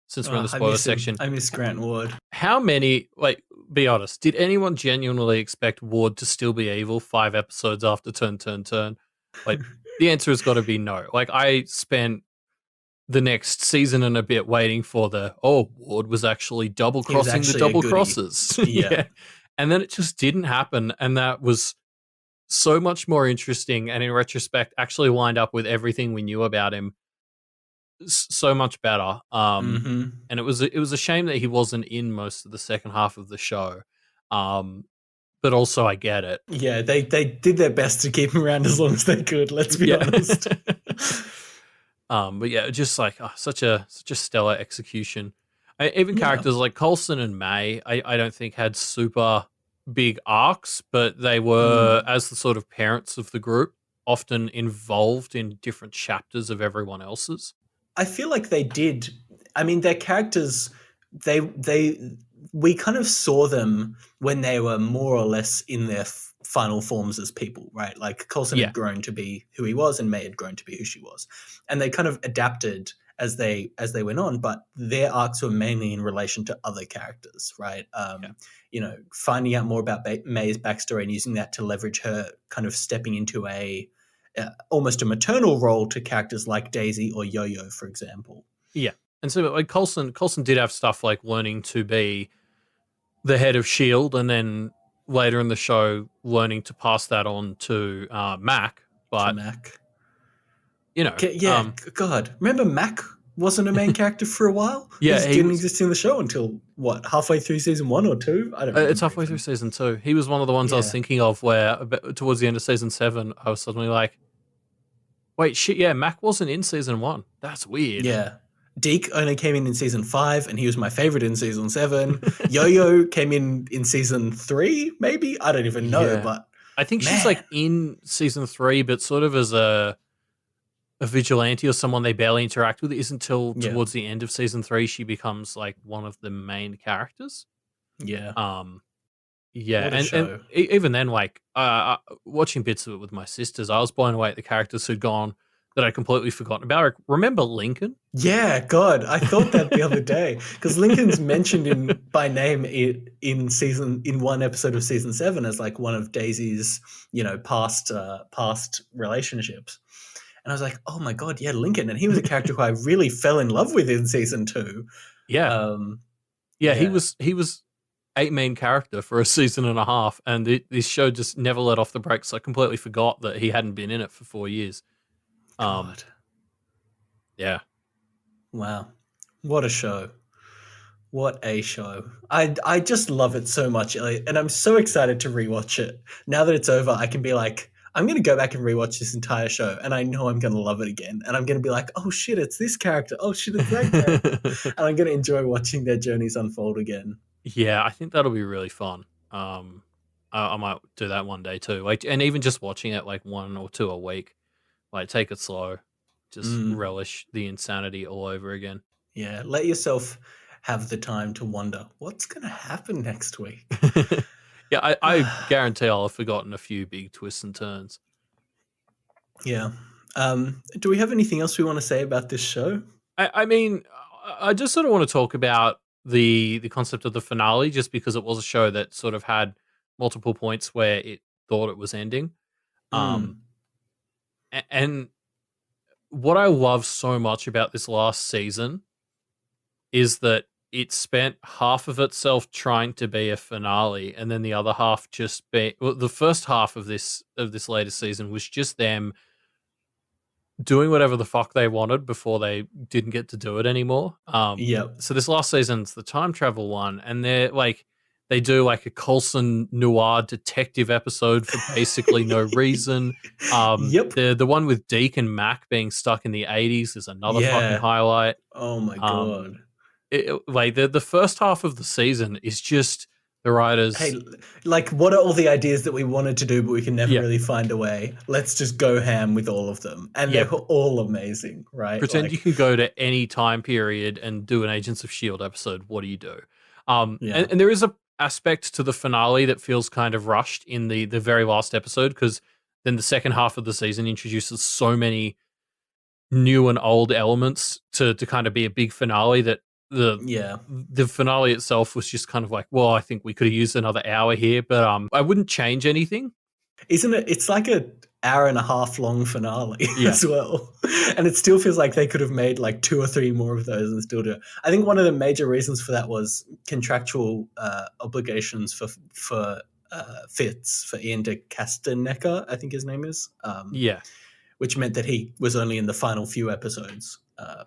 since we're in the I spoiler miss him. section, I miss Grant Ward. how many, like, be honest, did anyone genuinely expect Ward to still be evil 5 episodes after turn? Like, the answer has got to be no. Like, I spent the next season and a bit waiting for Ward was actually double He was crossing the actually a double goodie. crosses. Yeah. Yeah. And then it just didn't happen. And that was so much more interesting. And in retrospect, actually lined up with everything we knew about him so much better. Mm-hmm. And it was a shame that he wasn't in most of the second half of the show. But also I get it. Yeah, they did their best to keep him around as long as they could. Let's be honest. But yeah, just like such a stellar execution. Even characters like Coulson and May, I don't think had super big arcs, but they were as the sort of parents of the group, often involved in different chapters of everyone else's. I feel like they did. I mean, their characters, we kind of saw them when they were more or less in their final forms as people, right? Like Coulson Yeah. had grown to be who he was, and May had grown to be who she was, and they kind of adapted as they went on. But their arcs were mainly in relation to other characters, right? You know, finding out more about May's backstory and using that to leverage her kind of stepping into almost a maternal role to characters like Daisy or Yo-Yo, for example. Yeah. And so like Coulson did have stuff like learning to be the head of S.H.I.E.L.D. and then later in the show learning to pass that on to Mac. But, to Mac. you know. Yeah, God. Remember Mac wasn't a main character for a while? Yeah, he didn't exist in the show until, what, halfway through season 1 or 2? I don't remember. It's halfway through season 2. He was one of the ones I was thinking of where towards the end of season 7, I was suddenly like, wait, shit, yeah, Mac wasn't in season 1. That's weird. Yeah. Deke only came in season 5, and he was my favorite in season 7. Yo-Yo came in season 3, maybe? I don't even know, but I think she's like in season 3, but sort of as a vigilante or someone they barely interact with. It isn't until towards the end of season 3 she becomes like one of the main characters. Yeah. Yeah, What a and show. even then, like watching bits of it with my sisters, I was blown away at the characters who'd gone that I'd completely forgotten about. Like, remember Lincoln? Yeah, God, I thought that the other day because Lincoln's mentioned in by name in one episode of season 7 as like one of Daisy's past relationships, and I was like, oh my God, yeah, Lincoln, and he was a character who I really fell in love with in season 2. Yeah, Um, yeah, yeah, he was a main character for a season and a half, and this show just never let off the brakes. I completely forgot that he hadn't been in it for 4 years. Um, God, yeah, wow, what a show. What a show. I just love it so much, Elliot, and I'm so excited to rewatch it. Now that it's over, I can be like, I'm going to go back and rewatch this entire show, and I know I'm going to love it again. And I'm going to be like, oh shit, it's this character. Oh shit, it's that character. And I'm going to enjoy watching their journeys unfold again. yeah, I think that'll be really fun. I might do that one day too. Like, and even just watching it like 1 or 2 a week. Like, take it slow, just Mm, relish the insanity all over again. yeah, let yourself have the time to wonder what's going to happen next week. Yeah, I guarantee I'll have forgotten a few big twists and turns. Yeah. Do we have anything else we want to say about this show? I mean, I just sort of want to talk about the concept of the finale, just because it was a show that sort of had multiple points where it thought it was ending. Um, Mm, and what I love so much about this last season is that it spent half of itself trying to be a finale, and then the other half just be the first half of this latest season was just them doing whatever the fuck they wanted before they didn't get to do it anymore. yep. So this last season's the time travel one, and they do like a Coulson noir detective episode for basically no reason. Yep. The one with Deke and Mac being stuck in the 80s is another fucking Yeah. highlight. Oh my God. Um, like the first half of the season is just the Hey, writers. like, what are all the ideas that we wanted to do, but we can never Yeah, really find a way? Let's just go ham with all of them. And yeah. they're all amazing, right? Pretend you Like, can go to any time period and do an Agents of S.H.I.E.L.D. episode. What do you do? yeah. And there is a aspect to the finale that feels kind of rushed in the very last episode, because then the second half of the season introduces so many new and old elements to kind of be a big finale that Yeah. the finale itself was just kind of like, well, I think we could have used another hour here, but I wouldn't change anything. Isn't it? It's like a hour and a half long finale Yeah, as well. And it still feels like they could have made like 2 or 3 more of those and still do it. I think one of the major reasons for that was contractual obligations for Fitz, for Ian de Castanecker, I think his name is. yeah, Which meant that he was only in the final few episodes,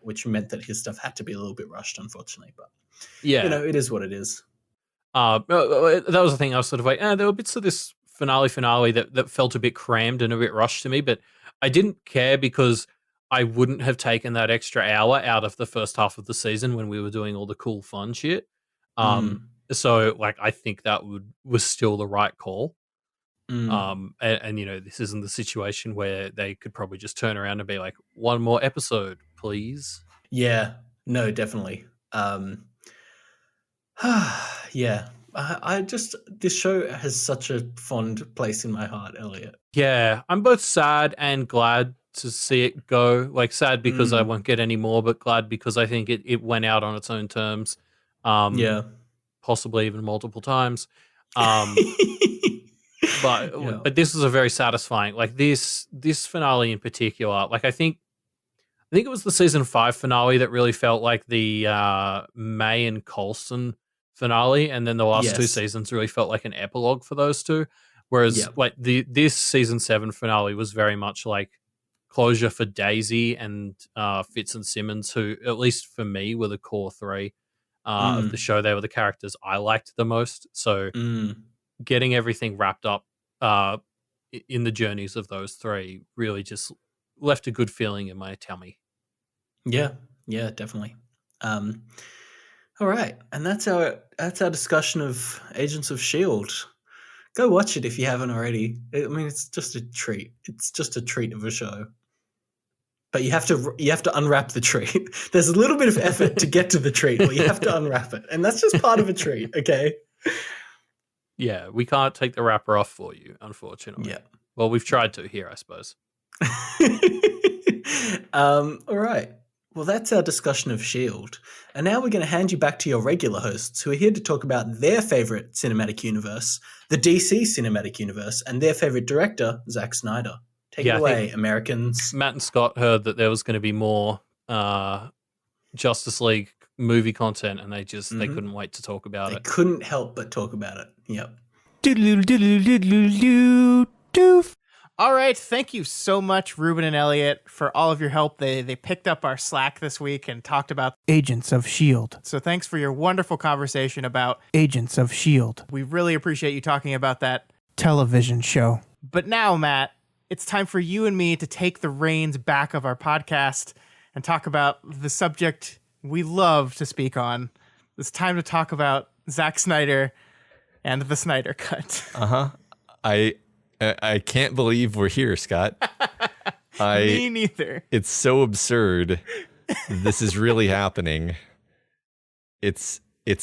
which meant that his stuff had to be a little bit rushed, unfortunately. But, yeah. it is what it is. That was the thing. I was sort of like, there were bits of this finale that felt a bit crammed and a bit rushed to me, but I didn't care because I wouldn't have taken that extra hour out of the first half of the season when we were doing all the cool fun shit. Mm, So like, I think that was still the right call. mm. And this isn't the situation where they could probably just turn around and be like, one more episode, please. Yeah, no, definitely. Yeah, I just, this show has such a fond place in my heart, Elliot. Yeah, I'm both sad and glad to see it go. Like, sad because I Mm, won't get any more, but glad because I think it went out on its own terms, um, yeah. possibly even multiple times. Um, Yeah. but this was a very satisfying, like this finale in particular. Like, I think it was the season 5 finale that really felt like the May and Colson finale, and then the last 2 Yes. seasons really felt like an epilogue for those two. Whereas Yeah. like this season 7 finale was very much like closure for Daisy and Fitz and Simmons, who, at least for me, were the core 3 of the Mm, show. They were the characters I liked the most. So mm. getting everything wrapped up uh, in the journeys of those 3 really just left a good feeling in my tummy. Yeah. Yeah, definitely. Um, all right, and that's our discussion of Agents of Shield. Go watch it if you haven't already. I mean, it's just a treat. It's just a treat of a show. But you have to unwrap the treat. There's a little bit of effort to get to the treat, but you have to unwrap it, and that's just part of a treat. Okay. Yeah, we can't take the wrapper off for you, unfortunately. Yeah. Well, we've tried to here, I suppose. All right. Well, that's our discussion of S.H.I.E.L.D. And now we're going to hand you back to your regular hosts who are here to talk about their favorite cinematic universe, the DC cinematic universe, and their favorite director, Zack Snyder. Take it I away, think Americans. Matt and Scott heard that there was going to be more Justice League movie content, and they couldn't wait to talk about They it. couldn't help but talk about it. Yep. Doof. All right, thank you so much, Reuben and Elliot, for all of your help. They picked up our slack this week and talked about Agents of S.H.I.E.L.D. So thanks for your wonderful conversation about Agents of S.H.I.E.L.D. We really appreciate you talking about that television show. But now, Matt, it's time for you and me to take the reins back of our podcast and talk about the subject we love to speak on. It's time to talk about Zack Snyder and the Snyder Cut. I can't believe we're here, Scott. Me neither. It's so absurd. This is really happening. It's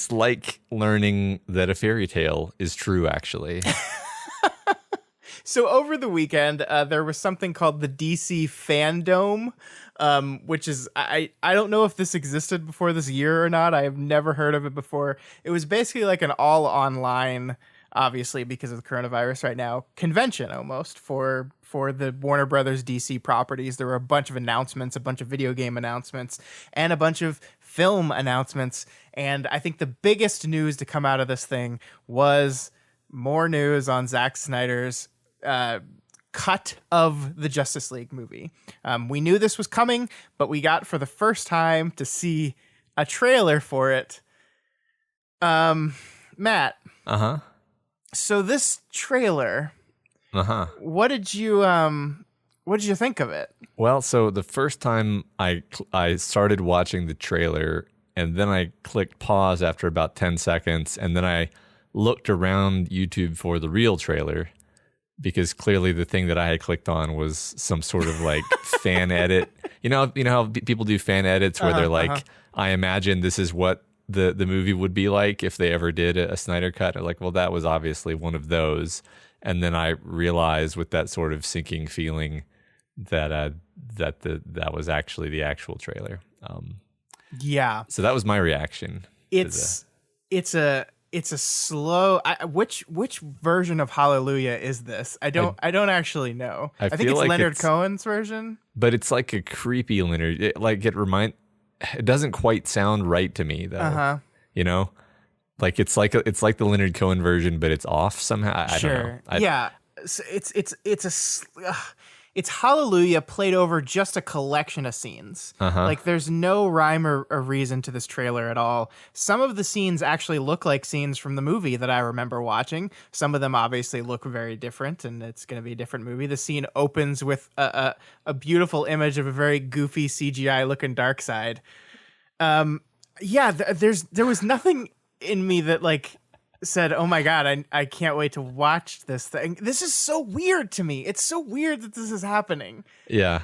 like learning that a fairy tale is true, actually. So over the weekend, there was something called the DC FanDOME, which is, I don't know if this existed before this year or not. I have never heard of it before. It was basically like an all online, obviously because of the coronavirus right now, convention almost for the Warner Brothers DC properties. There were a bunch of announcements, a bunch of video game announcements, and a bunch of film announcements. And I think the biggest news to come out of this thing was more news on Zack Snyder's cut of the Justice League movie. We knew this was coming, but we got for the first time to see a trailer for it. Matt. So this trailer, what did you think of it? Well, so the first time I started watching the trailer, and then I clicked pause after about 10 seconds, and then I looked around YouTube for the real trailer, because clearly the thing that I had clicked on was some sort of like fan edit. You know how people do fan edits where they're like, I imagine this is what the movie would be like if they ever did a Snyder Cut. Or like, well, that was obviously one of those. And then I realized with that sort of sinking feeling that that was actually the actual trailer. Yeah. So that was my reaction. It's a slow. Which version of Hallelujah is this? I don't actually know. I think it's like Leonard Cohen's version. But it's like a creepy Leonard. It doesn't quite sound right to me though. You know, like it's like the Leonard Cohen version, but it's off somehow. I don't know. Yeah, it's Hallelujah played over just a collection of scenes. Like there's no rhyme or reason to this trailer at all. Some of the scenes actually look like scenes from the movie that I remember watching. Some of them obviously look very different, and it's going to be a different movie. The scene opens with a beautiful image of a very goofy CGI looking Darkseid. There was nothing in me that like said, oh my God, I can't wait to watch this thing. This is so weird to me. It's so weird that this is happening. Yeah.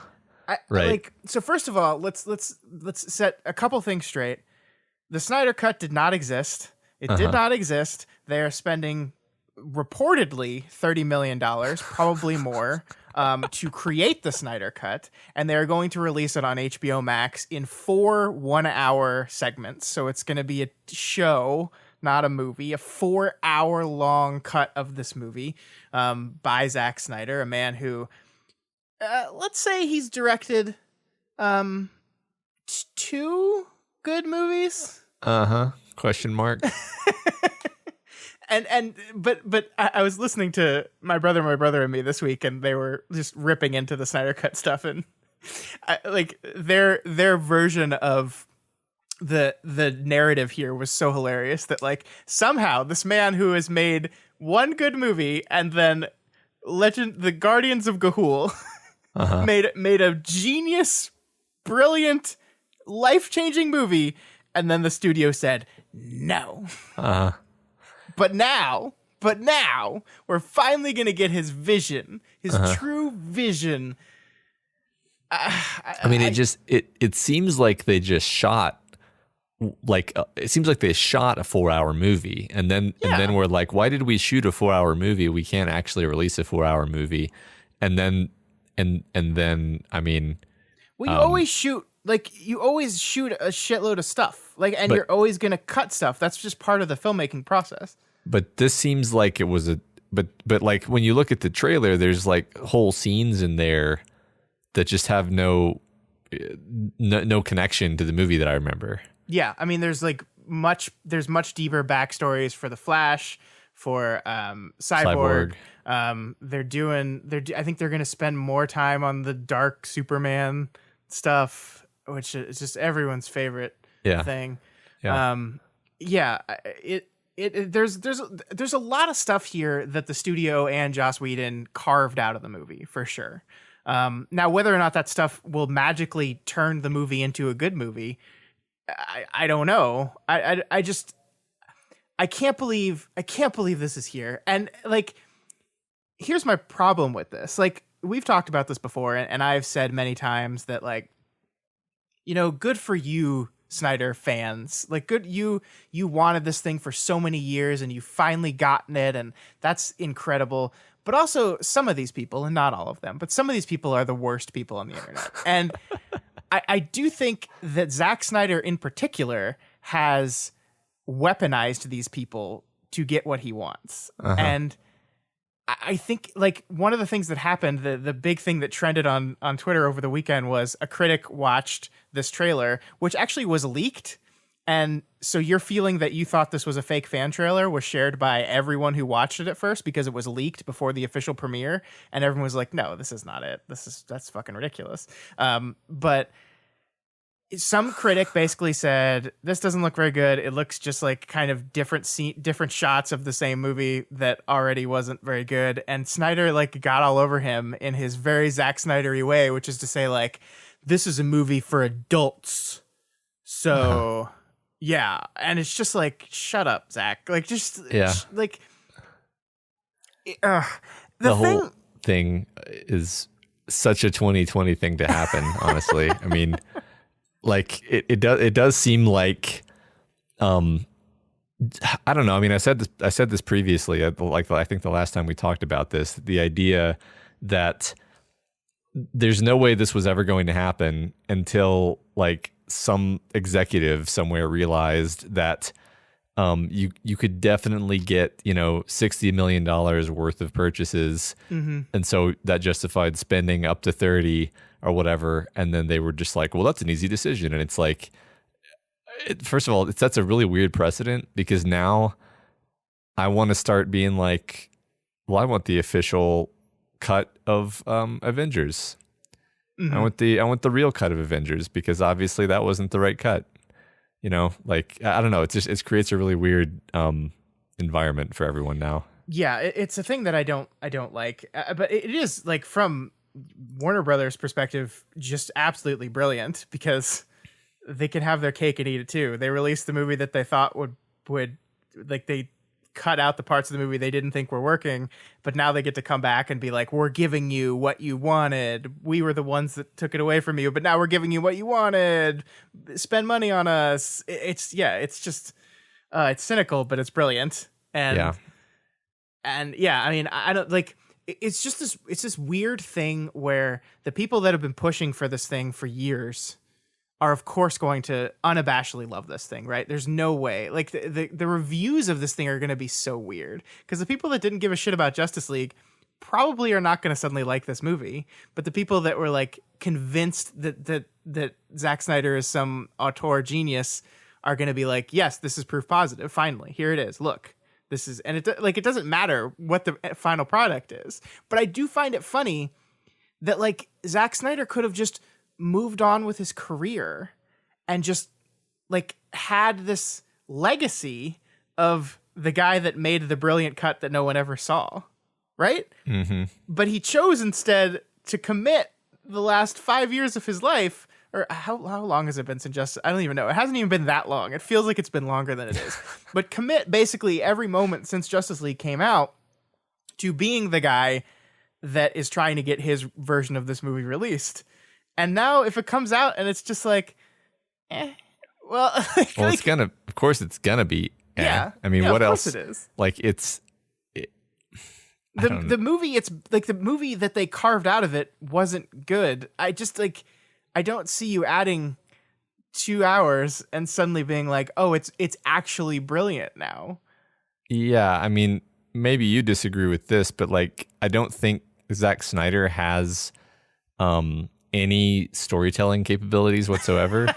Right. So first of all, let's set a couple things straight. The Snyder Cut did not exist. It did not exist. They are spending reportedly $30 million, probably more, to create the Snyder Cut, and they're going to release it on HBO Max in 4 one-hour segments. So it's going to be a show, not a movie, a 4-hour-long cut of this movie by Zack Snyder, a man who, let's say he's directed 2 good movies. Question mark. But I was listening to my brother and me this week, and they were just ripping into the Snyder Cut stuff, and their version of the narrative here was so hilarious that like somehow this man who has made one good movie and then the Guardians of Ga'Hoole made a genius, brilliant, life-changing movie, and then the studio said no. But now we're finally going to get his vision, his true vision. I mean, it seems like they just shot it seems like they shot a 4-hour movie, and then we're like, why did we shoot a 4-hour movie? We can't actually release a 4-hour movie, and then I mean, well, you always shoot a shitload of stuff, and you're always gonna cut stuff. That's just part of the filmmaking process. But this seems like it was but like when you look at the trailer, there's like whole scenes in there that just have no connection to the movie that I remember. Yeah, I mean, there's much deeper backstories for the Flash, for Cyborg. I think they're going to spend more time on the dark Superman stuff, which is just everyone's favorite thing. Yeah. There's a lot of stuff here that the studio and Joss Whedon carved out of the movie for sure. Now, whether or not that stuff will magically turn the movie into a good movie, I don't know. I can't believe this is here. And here's my problem with this. We've talked about this before, and I've said many times that good for you, Snyder fans. Good, you wanted this thing for so many years, and you finally gotten it, and that's incredible. But also, some of these people, and not all of them, but some of these people are the worst people on the internet. And I do think that Zack Snyder in particular has weaponized these people to get what he wants. Uh-huh. And I think one of the things that happened, the big thing that trended on Twitter over the weekend was a critic watched this trailer, which actually was leaked. And so your feeling that you thought this was a fake fan trailer was shared by everyone who watched it at first because it was leaked before the official premiere. And everyone was like, no, this is not it. That's fucking ridiculous. But some critic basically said, this doesn't look very good. It looks just like kind of different shots of the same movie that already wasn't very good. And Snyder got all over him in his very Zack Snyder-y way, which is to say this is a movie for adults. So yeah. And it's just shut up, Zach. The whole thing is such a 2020 thing to happen, honestly. I mean, it does seem like I don't know. I mean, I said this previously. I think the last time we talked about this, the idea that there's no way this was ever going to happen until some executive somewhere realized that you could definitely get $60 million worth of purchases, and so that justified spending up to 30 or whatever, and then they were just like, well, that's an easy decision. And it's first of all, it sets a really weird precedent, because now I want to start being like, well, I want the official cut of Avengers. I want the real cut of Avengers, because obviously that wasn't the right cut. I don't know. It creates a really weird environment for everyone now. Yeah, it's a thing that I don't like, but it is from Warner Brothers' perspective, just absolutely brilliant, because they can have their cake and eat it too. They released the movie that they thought would they cut out the parts of the movie they didn't think were working, but now they get to come back and be like, we're giving you what you wanted. We were the ones that took it away from you, but now we're giving you what you wanted. Spend money on us. It's just it's cynical, but it's brilliant. And I mean, I don't it's just this weird thing where the people that have been pushing for this thing for years are of course going to unabashedly love this thing, right? There's no way. The reviews of this thing are going to be so weird, because the people that didn't give a shit about Justice League probably are not going to suddenly like this movie, but the people that were convinced that Zack Snyder is some auteur genius are going to be like, yes, this is proof positive. Finally, here it is. Look. This is, and it doesn't matter what the final product is, but I do find it funny that Zack Snyder could have just moved on with his career and just had this legacy of the guy that made the brilliant cut that no one ever saw, right? Mm-hmm. But he chose instead to commit the last 5 years of his life. Or how long has it been since Justice? I don't even know. It hasn't even been that long. It feels like it's been longer than it is. But commit basically every moment since Justice League came out to being the guy that is trying to get his version of this movie released. And now if it comes out and it's just Well, Well, of course, it's gonna be. Yeah. I mean, Yeah, what of else? course it is. Like, The movie, it's like the movie that they carved out of it wasn't good. I just like, I don't see you adding 2 hours and suddenly being like, oh, it's actually brilliant now. yeah. I mean, maybe you disagree with this, but like, I don't think Zack Snyder has any storytelling capabilities whatsoever.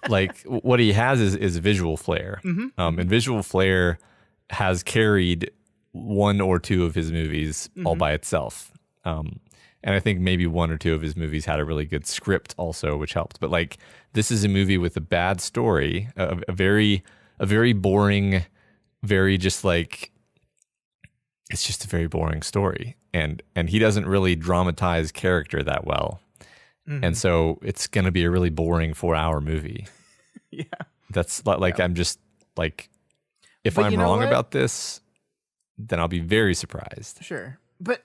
Like, what he has is visual flair, and visual flair has carried one or two of his movies all by itself. And I think maybe one or two of his movies had a really good script also, which helped. But like, this is a movie with a bad story, a very boring, very just like, it's just a very boring story. And he doesn't really dramatize character that well. And so it's going to be a really boring 4-hour movie. Yeah. That's like, I'm just like, if But I'm you know wrong what? about this, then I'll be very surprised. Sure. But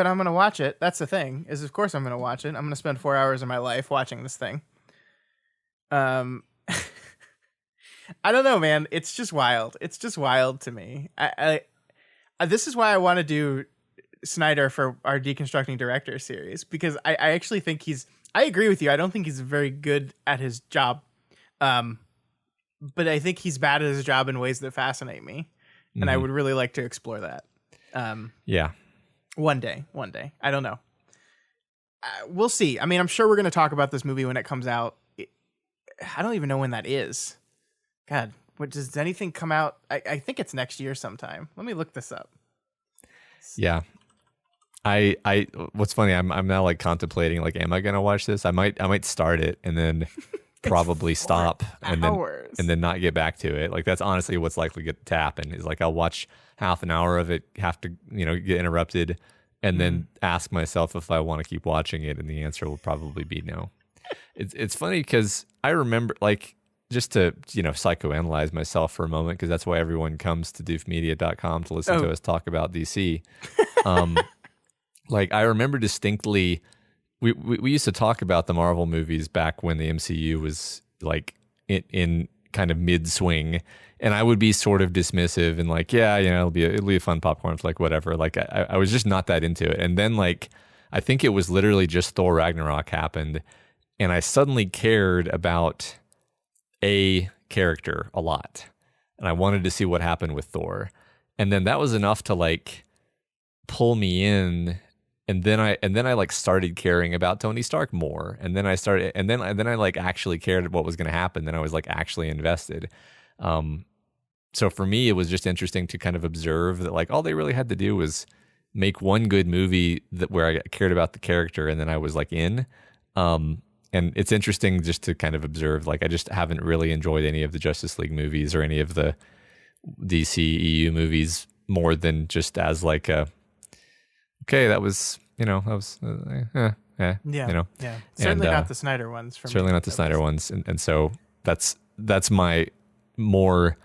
I'm going to watch it. That's the thing, is of course I'm going to watch it. I'm going to spend 4 hours of my life watching this thing. I don't know, man. It's just wild. It's just wild to me. I this is why I want to do Snyder for our Deconstructing Director series, because I actually think I agree with you. I don't think he's very good at his job. But I think he's bad at his job in ways that fascinate me. And I would really like to explore that. Yeah. One day. I don't know. We'll see. I mean, I'm sure we're going to talk about this movie when it comes out. I don't even know when that is. God, does anything come out? I think it's next year sometime. Let me look this up. Yeah. What's funny, I'm now like contemplating, like, am I going to watch this? I might start it and then probably stop and then not get back to it. Like, that's honestly what's likely to happen, is like, I'll watch half an hour of it, have to, get interrupted, and then ask myself if I want to keep watching it. And the answer will probably be no. It's funny because I remember, like, just to, psychoanalyze myself for a moment, because that's why everyone comes to doofmedia.com to listen to us talk about DC. Like, I remember distinctly, we used to talk about the Marvel movies back when the MCU was like in kind of mid swing, and I would be sort of dismissive and like, yeah, it'll be a fun popcorn flick, whatever. Like, I was just not that into it. And then, like, I think it was literally just Thor Ragnarok happened, and I suddenly cared about a character a lot, and I wanted to see what happened with Thor. And then that was enough to like pull me in. And then I like started caring about Tony Stark more. And then I like actually cared what was going to happen. Then I was like actually invested. So for me, it was just interesting to kind of observe that, like, all they really had to do was make one good movie where I cared about the character, and then I was like in. And it's interesting just to kind of observe, like, I just haven't really enjoyed any of the Justice League movies or any of the DC EU movies more than just as like okay, that was, Yeah. Certainly not the Snyder ones. Certainly not the Snyder ones. And so that's my more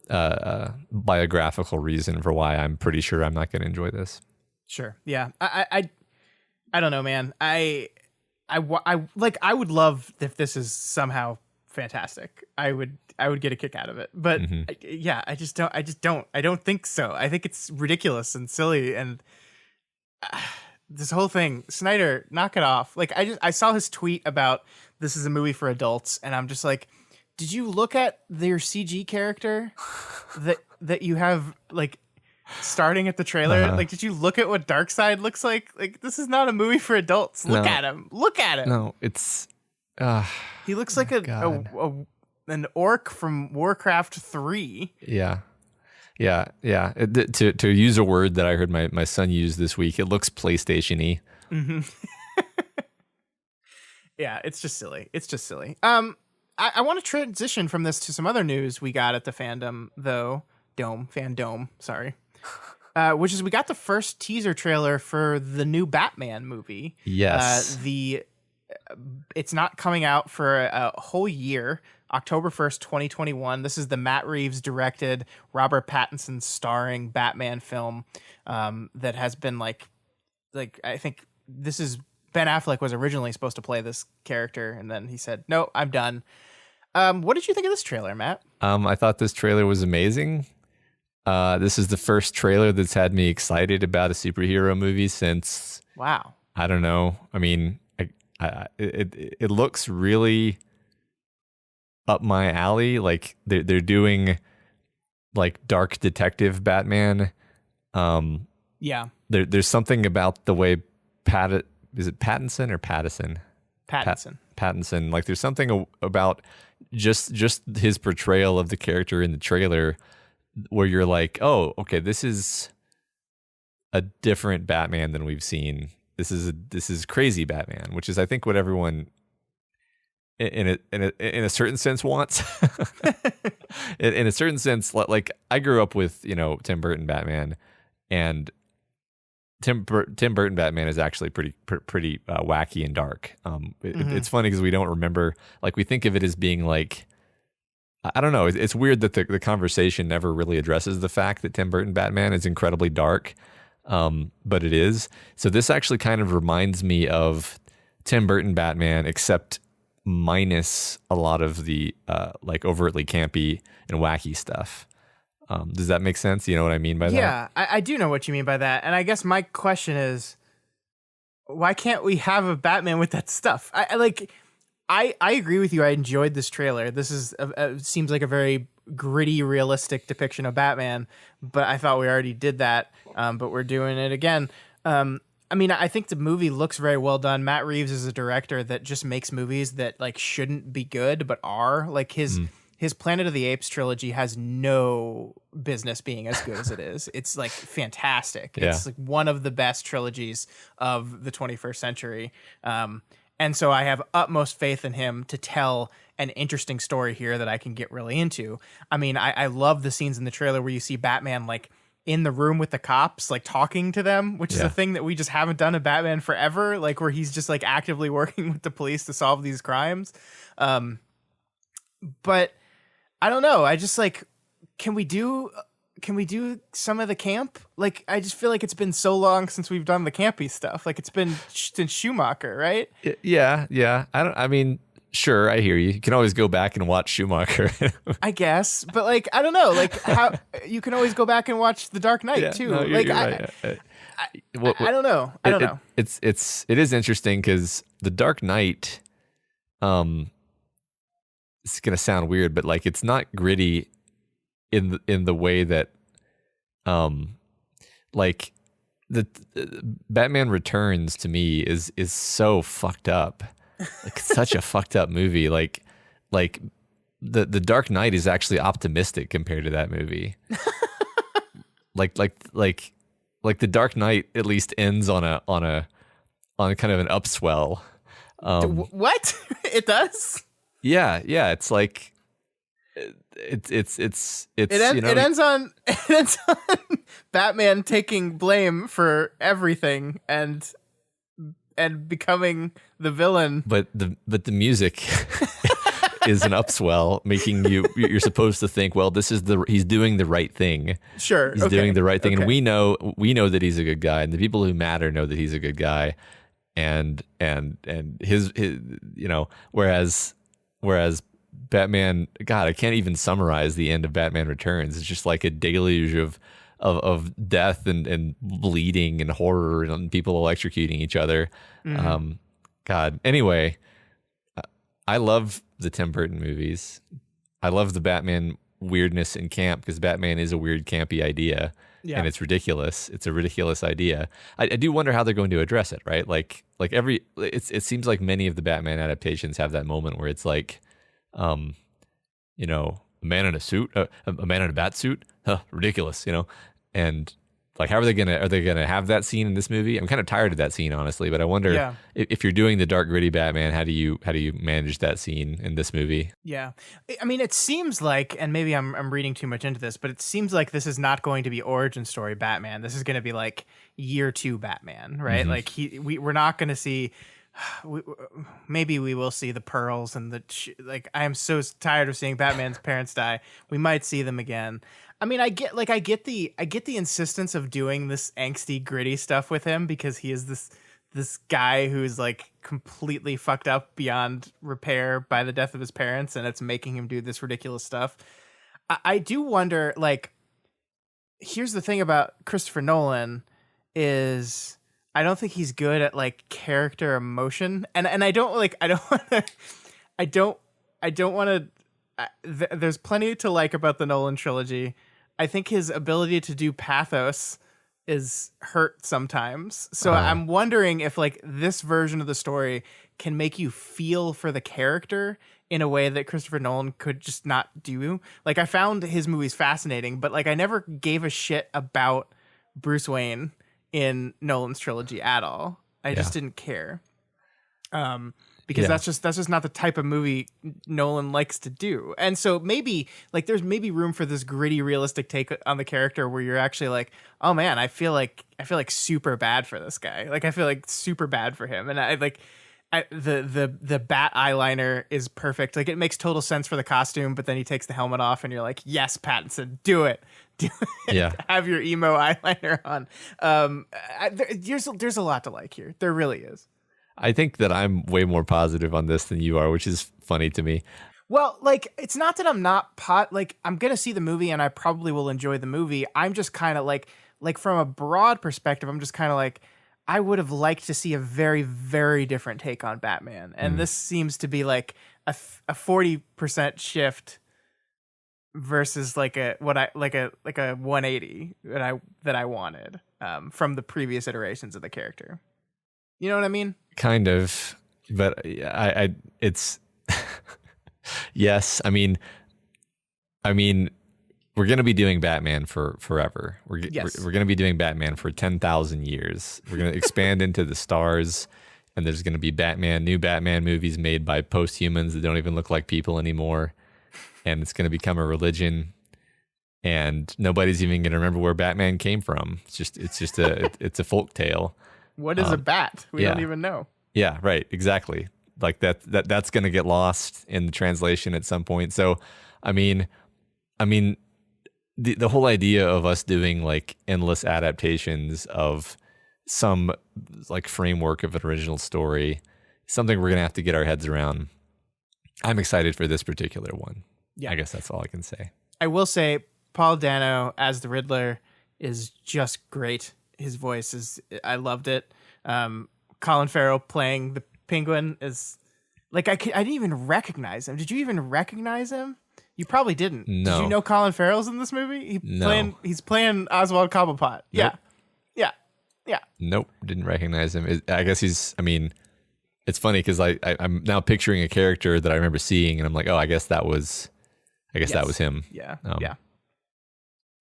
biographical reason for why I'm pretty sure I'm not going to enjoy this. Sure. Yeah. I don't know, man. I would love if this is somehow fantastic. I would get a kick out of it. But I just don't. I don't think so. I think it's ridiculous and silly, and this whole thing, Snyder, knock it off. Like, I saw his tweet about this is a movie for adults, and I'm just like, did you look at their CG character that you have, like, starting at the trailer? Like, did you look at what Darkseid looks like? Like, this is not a movie for adults. Look at him. Look at him. No, it's he looks like an orc from Warcraft 3. Yeah. To use a word that I heard my son use this week, it looks PlayStation-y. Mm-hmm. Yeah, it's just silly. I want to transition from this to some other news we got at the FanDOME, though. FanDOME, sorry. Which is, we got the first teaser trailer for the new Batman movie. Yes. It's not coming out for a whole year. October 1st, 2021. This is the Matt Reeves directed, Robert Pattinson starring Batman film that has been like I think this is Ben Affleck was originally supposed to play this character, and then he said, "No, I'm done." What did you think of this trailer, Matt? I thought this trailer was amazing. This is the first trailer that's had me excited about a superhero movie since, Wow. I don't know. I mean, it looks really up my alley. Like they're doing like dark detective Batman. Yeah. There's something about the way is it Pattinson or Pattison? Pattinson. Like there's something about just his portrayal of the character in the trailer where you're like, oh, okay, this is a different Batman than we've seen. This is crazy Batman, which is I think what everyone in a certain sense wants. in a certain sense, like I grew up with Tim Burton Batman, and Tim Burton Batman is actually pretty wacky and dark. It's funny because we don't remember, like we think of it as being like, I don't know. It's weird that the conversation never really addresses the fact that Tim Burton Batman is incredibly dark, but it is. So this actually kind of reminds me of Tim Burton Batman, except minus a lot of the like overtly campy and wacky stuff. Does that make sense? You know what I mean by that? Yeah, I do know what you mean by that. And I guess my question is, why can't we have a Batman with that stuff? I agree with you. I enjoyed this trailer. This is seems like a very gritty, realistic depiction of Batman, but I thought we already did that, but we're doing it again. I mean, I think the movie looks very well done. Matt Reeves is a director that just makes movies that like shouldn't be good, but are. Like his Planet of the Apes trilogy has no business being as good as it is. It's like fantastic. Yeah. It's like one of the best trilogies of the 21st century. And so I have utmost faith in him to tell an interesting story here that I can get really into. I mean, I love the scenes in the trailer where you see Batman like in the room with the cops, like talking to them, which is a thing that we just haven't done in Batman forever, like where he's just like actively working with the police to solve these crimes. But I don't know. I just like, can we do some of the camp? Like, I just feel like it's been so long since we've done the campy stuff. Like it's been since Schumacher, right? Yeah. I mean, sure, I hear you. You can always go back and watch Schumacher. I guess, but like, I don't know, like how you can always go back and watch The Dark Knight too. No, like, you're right. I don't know. I don't know. It is interesting because The Dark Knight, it's gonna sound weird, but like it's not gritty in the way that, like the Batman Returns to me is so fucked up. Like it's such a fucked up movie. Like the Dark Knight is actually optimistic compared to that movie. like the Dark Knight at least ends on a kind of an upswell. What? It does? Yeah. It's like it ends on Batman taking blame for everything and becoming the villain. But the music is an upswell, making you're supposed to think, well, he's doing the right thing. Sure, he's doing the right thing, and we know that he's a good guy, and the people who matter know that he's a good guy, and his whereas Batman, God, I can't even summarize the end of Batman Returns. It's just like a deluge of death and bleeding and horror and people electrocuting each other. God. Anyway, I love the Tim Burton movies. I love the Batman weirdness and camp because Batman is a weird, campy idea, and it's ridiculous. It's a ridiculous idea. I do wonder how they're going to address it, right? It seems like many of the Batman adaptations have that moment where it's like, a man in a suit, a man in a bat suit, ridiculous, and like, how are they gonna have that scene in this movie? I'm kind of tired of that scene, honestly, but I wonder if you're doing the dark, gritty Batman, how do you manage that scene in this movie? Yeah, I mean, it seems like, and maybe I'm reading too much into this, but it seems like this is not going to be origin story Batman. This is going to be like year 2 Batman, right? Like we're not going to see. Maybe we will see the pearls and like. I am so tired of seeing Batman's parents die. We might see them again. I mean, I get the insistence of doing this angsty, gritty stuff with him because he is this this guy who's like completely fucked up beyond repair by the death of his parents, and it's making him do this ridiculous stuff. I do wonder, like, here's the thing about Christopher Nolan is I don't think he's good at like character emotion, and I don't want to I don't want to there's plenty to like about the Nolan trilogy. I think his ability to do pathos is hurt sometimes. So I'm wondering if like this version of the story can make you feel for the character in a way that Christopher Nolan could just not do. Like, I found his movies fascinating, but like I never gave a shit about Bruce Wayne in Nolan's trilogy at all. I just didn't care. Because that's just not the type of movie Nolan likes to do. And so maybe like there's maybe room for this gritty, realistic take on the character where you're actually like, oh man, I feel like super bad for this guy. Like I feel like super bad for him. And the bat eyeliner is perfect. Like it makes total sense for the costume, but then he takes the helmet off and you're like, yes, Pattinson, do it. Yeah. Have your emo eyeliner on. There's a lot to like here. There really is. I think that I'm way more positive on this than you are, which is funny to me. Well, like, it's not that I'm not I'm going to see the movie and I probably will enjoy the movie. I'm just kind of like from a broad perspective, I'm just kind of like, I would have liked to see a very, very different take on Batman. And this seems to be like a 40% shift versus like a 180 that I wanted from the previous iterations of the character. You know what I mean? Kind of, but it's yes. I mean, we're gonna be doing Batman for forever. We're gonna be doing Batman for 10,000 years. We're gonna expand into the stars, and there's gonna be new Batman movies made by post-humans that don't even look like people anymore, and it's gonna become a religion. And nobody's even gonna remember where Batman came from. It's a folk tale. What is a bat? We don't even know. Yeah, right. Exactly. Like that's going to get lost in the translation at some point. So, I mean, the whole idea of us doing like endless adaptations of some like framework of an original story, something we're going to have to get our heads around. I'm excited for this particular one. Yeah. I guess that's all I can say. I will say Paul Dano as the Riddler is just great. His voice I loved it. Colin Farrell playing the Penguin is like, I didn't even recognize him. Did you even recognize him? You probably didn't. No. Did you know Colin Farrell's in this movie? He's playing Oswald Cobblepot. Yeah. Nope. Yeah. Nope. Didn't recognize him. I guess it's funny because I'm now picturing a character that I remember seeing and I'm like, oh, I guess that was him. Yeah.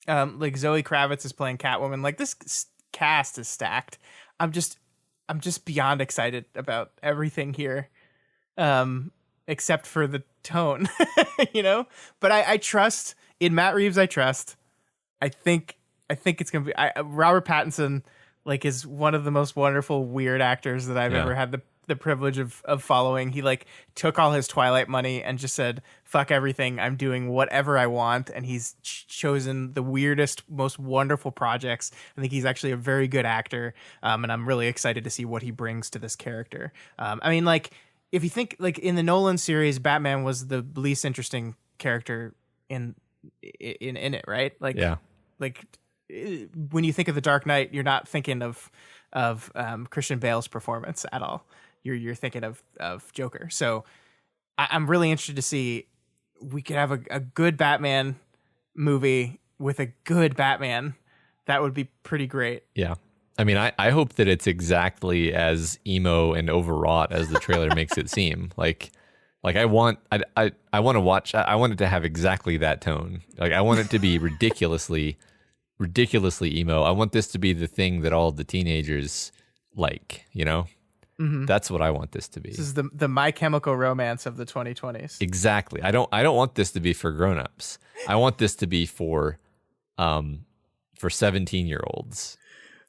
Like Zoe Kravitz is playing Catwoman. Like this cast is stacked. I'm just beyond excited about everything here, except for the tone, you know. But I trust in Matt Reeves. I trust. I think it's gonna be Robert Pattinson. Like is one of the most wonderful weird actors that I've ever had the privilege of following. He like took all his Twilight money and just said, fuck everything. I'm doing whatever I want. And he's chosen the weirdest, most wonderful projects. I think he's actually a very good actor. And I'm really excited to see what he brings to this character. I mean, like, if you think like in the Nolan series, Batman was the least interesting character in it, right? Like, like when you think of The Dark Knight, you're not thinking of Christian Bale's performance at all. You're thinking of Joker. So I'm really interested to see we could have a good Batman movie with a good Batman. That would be pretty great. Yeah. I mean, I hope that it's exactly as emo and overwrought as the trailer makes it seem. Like I want it to have exactly that tone. Like I want it to be ridiculously emo. I want this to be the thing that all the teenagers like, you know? Mm-hmm. That's what I want this to be. This is the My Chemical Romance of the 2020s. Exactly. I don't want this to be for grown-ups. I want this to be for 17-year-olds.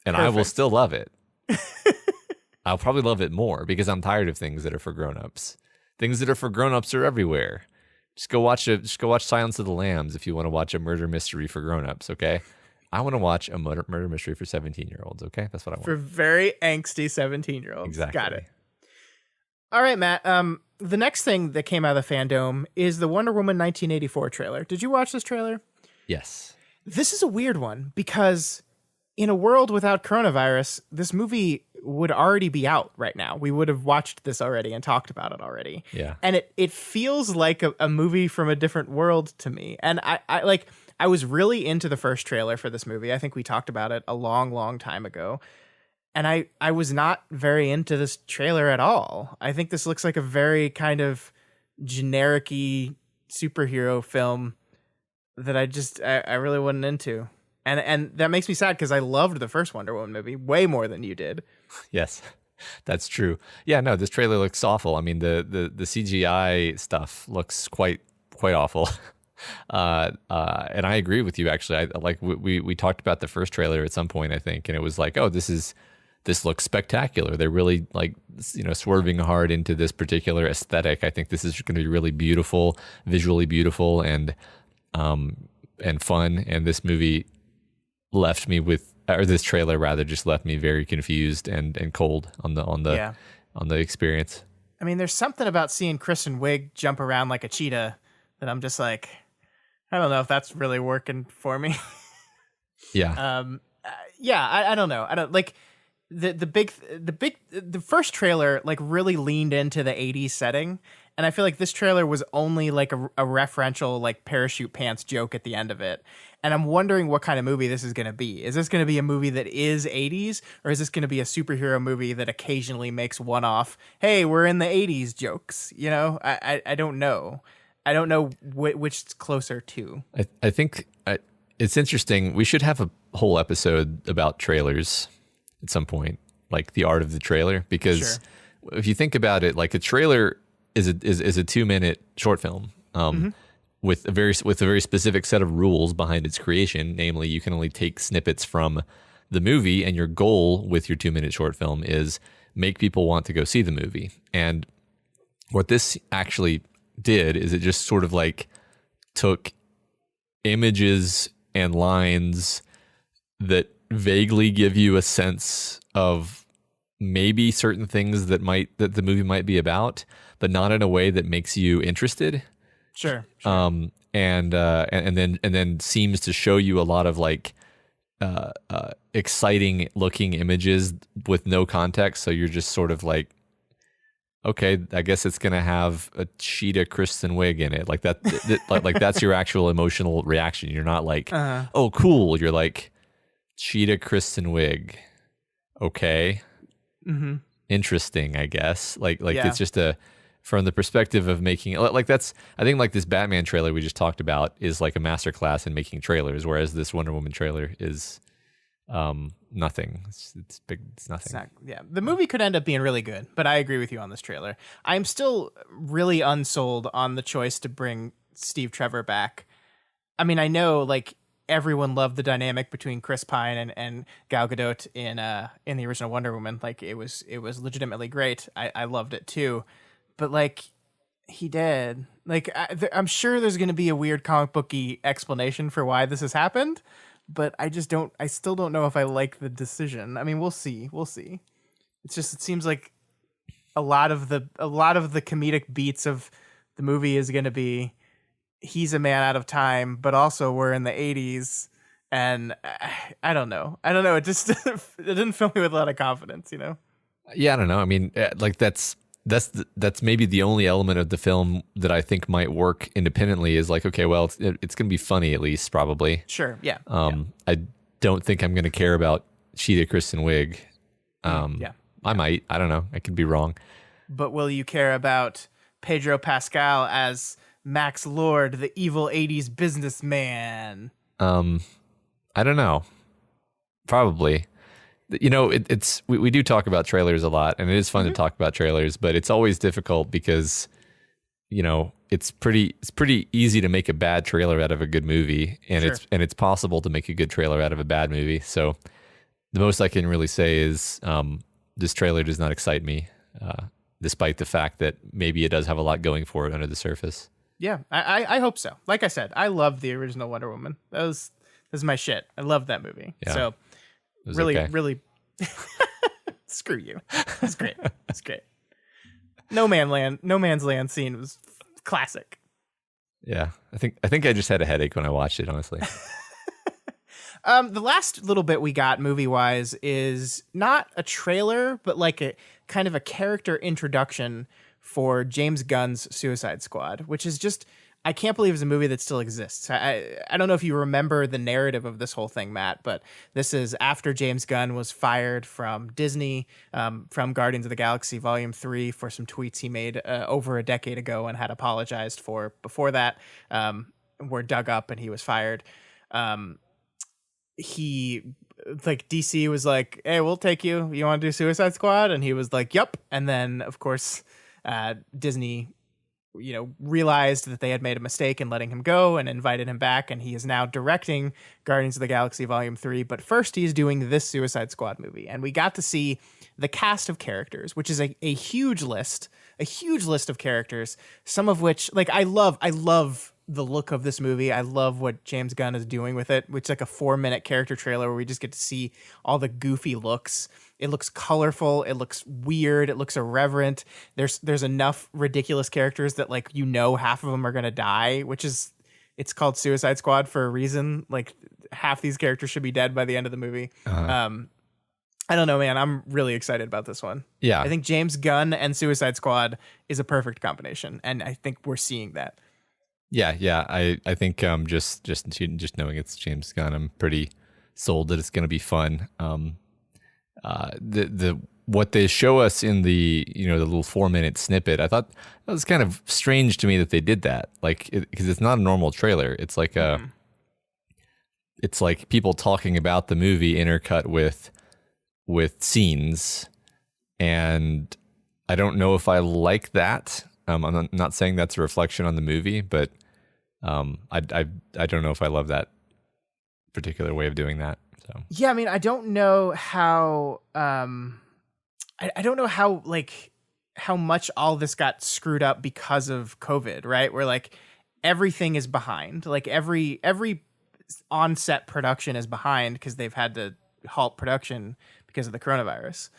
And Perfect. I will still love it. I'll probably love it more because I'm tired of things that are for grown-ups. Things that are for grown-ups are everywhere. Just go watch Silence of the Lambs if you want to watch a murder mystery for grown-ups, okay? I want to watch a murder mystery for 17-year-olds. Okay, that's what I want. For very angsty 17-year-olds. Exactly. Got it. All right, Matt. The next thing that came out of the FanDOME is the Wonder Woman 1984 trailer. Did you watch this trailer? Yes. This is a weird one because in a world without coronavirus, this movie would already be out right now. We would have watched this already and talked about it already. Yeah. And it feels like a movie from a different world to me. And I was really into the first trailer for this movie. I think we talked about it a long, long time ago. And I was not very into this trailer at all. I think this looks like a very kind of generic-y superhero film that I really wasn't into. And that makes me sad because I loved the first Wonder Woman movie way more than you did. Yes, that's true. Yeah, no, this trailer looks awful. I mean, the CGI stuff looks quite awful. And I agree with you, actually. We talked about the first trailer at some point, I think, and it was like, oh, this looks spectacular. They're really swerving hard into this particular aesthetic. I think this is going to be really beautiful, visually beautiful, and fun. And this movie left me this trailer rather just left me very confused and cold on the experience. I mean, there's something about seeing Kristen Wiig jump around like a cheetah that I'm just like, I don't know if that's really working for me. Yeah. I don't know. I don't like the first trailer like really leaned into the 80s setting, and I feel like this trailer was only like a referential like parachute pants joke at the end of it. And I'm wondering what kind of movie this is going to be. Is this going to be a movie that is 80s, or is this going to be a superhero movie that occasionally makes one-off, hey, we're in the 80s jokes? You know, I don't know. I don't know which it's closer to. I think it's interesting. We should have a whole episode about trailers at some point, like the art of the trailer, because if you think about it, like a trailer is a 2-minute short film. With a very specific set of rules behind its creation. Namely, you can only take snippets from the movie, and your goal with your 2-minute short film is make people want to go see the movie. And what this actually did is it just sort of like took images and lines that vaguely give you a sense of maybe certain things that the movie might be about, but not in a way that makes you interested. Sure. And then seems to show you a lot of like exciting looking images with no context. So you're just sort of like, okay, I guess it's gonna have a cheetah Kristen Wiig in it. Like that, like that's your actual emotional reaction. You're not like, oh, cool. You're like, cheetah Kristen Wiig. Okay, interesting. I guess. Like it's just from the perspective of making like that's, I think like this Batman trailer we just talked about is like a masterclass in making trailers, whereas this Wonder Woman trailer is nothing. It's big. It's nothing. The movie could end up being really good, but I agree with you on this trailer. I'm still really unsold on the choice to bring Steve Trevor back. I mean, I know like everyone loved the dynamic between Chris Pine and Gal Gadot in the original Wonder Woman. Like it was legitimately great. I loved it too. But like he did, like I'm sure there's going to be a weird comic booky explanation for why this has happened, but I still don't know if I like the decision. I mean, we'll see. It's just, it seems like a lot of the comedic beats of the movie is going to be, he's a man out of time, but also we're in the 80s. And I don't know. It just, it didn't fill me with a lot of confidence, you know? Yeah. I don't know. I mean, like that's maybe the only element of the film that I think might work independently is like, okay, well, it's going to be funny at least, probably. Sure, yeah. I don't think I'm going to care about cheetah Kristen Wiig. I might. I don't know. I could be wrong. But will you care about Pedro Pascal as Max Lord, the evil 80s businessman? I don't know. Probably. You know, we do talk about trailers a lot, and it is fun to talk about trailers, but it's always difficult because, you know, it's pretty easy to make a bad trailer out of a good movie, and it's possible to make a good trailer out of a bad movie. So the most I can really say is this trailer does not excite me, despite the fact that maybe it does have a lot going for it under the surface. Yeah, I hope so. Like I said, I love the original Wonder Woman. This This is my shit. I love that movie. Yeah. So It was really, okay. really screw you. It's great. It's great. No Man's Land scene was classic. Yeah, I think I just had a headache when I watched it, honestly. The last little bit we got movie wise is not a trailer, but like a kind of a character introduction for James Gunn's Suicide Squad, which is just, I can't believe it's a movie that still exists. I don't know if you remember the narrative of this whole thing, Matt, but this is after James Gunn was fired from Disney, from Guardians of the Galaxy Volume 3 for some tweets he made over a decade ago and had apologized for before that, were dug up and he was fired. He, like, DC was like, hey, we'll take you. You want to do Suicide Squad? And he was like, yep. And then, of course, Disney realized that they had made a mistake in letting him go and invited him back, and he is now directing Guardians of the Galaxy Volume 3. But first, he's doing this Suicide Squad movie, and we got to see the cast of characters, which is a huge list of characters, some of which, like, I love the look of this movie. I love what James Gunn is doing with it, which is like a 4-minute character trailer where we just get to see all the goofy looks. It looks colorful. It looks weird. It looks irreverent. There's enough ridiculous characters that, like, half of them are going to die, it's called Suicide Squad for a reason. Like, half these characters should be dead by the end of the movie. I don't know, man. I'm really excited about this one. Yeah. I think James Gunn and Suicide Squad is a perfect combination, and I think we're seeing that. Yeah. I think just knowing it's James Gunn, I'm pretty sold that it's going to be fun. The what they show us in the the little 4-minute snippet, I thought that was kind of strange to me that they did that. Like, because it's not a normal trailer. It's like it's like people talking about the movie intercut with scenes, and I don't know if I like that. I'm not saying that's a reflection on the movie, but I don't know if I love that particular way of doing that. So yeah, I mean, I don't know how I don't know how, like, how much all this got screwed up because of COVID, right? Where, like, everything is behind, like every on-set production is behind because they've had to halt production because of the coronavirus.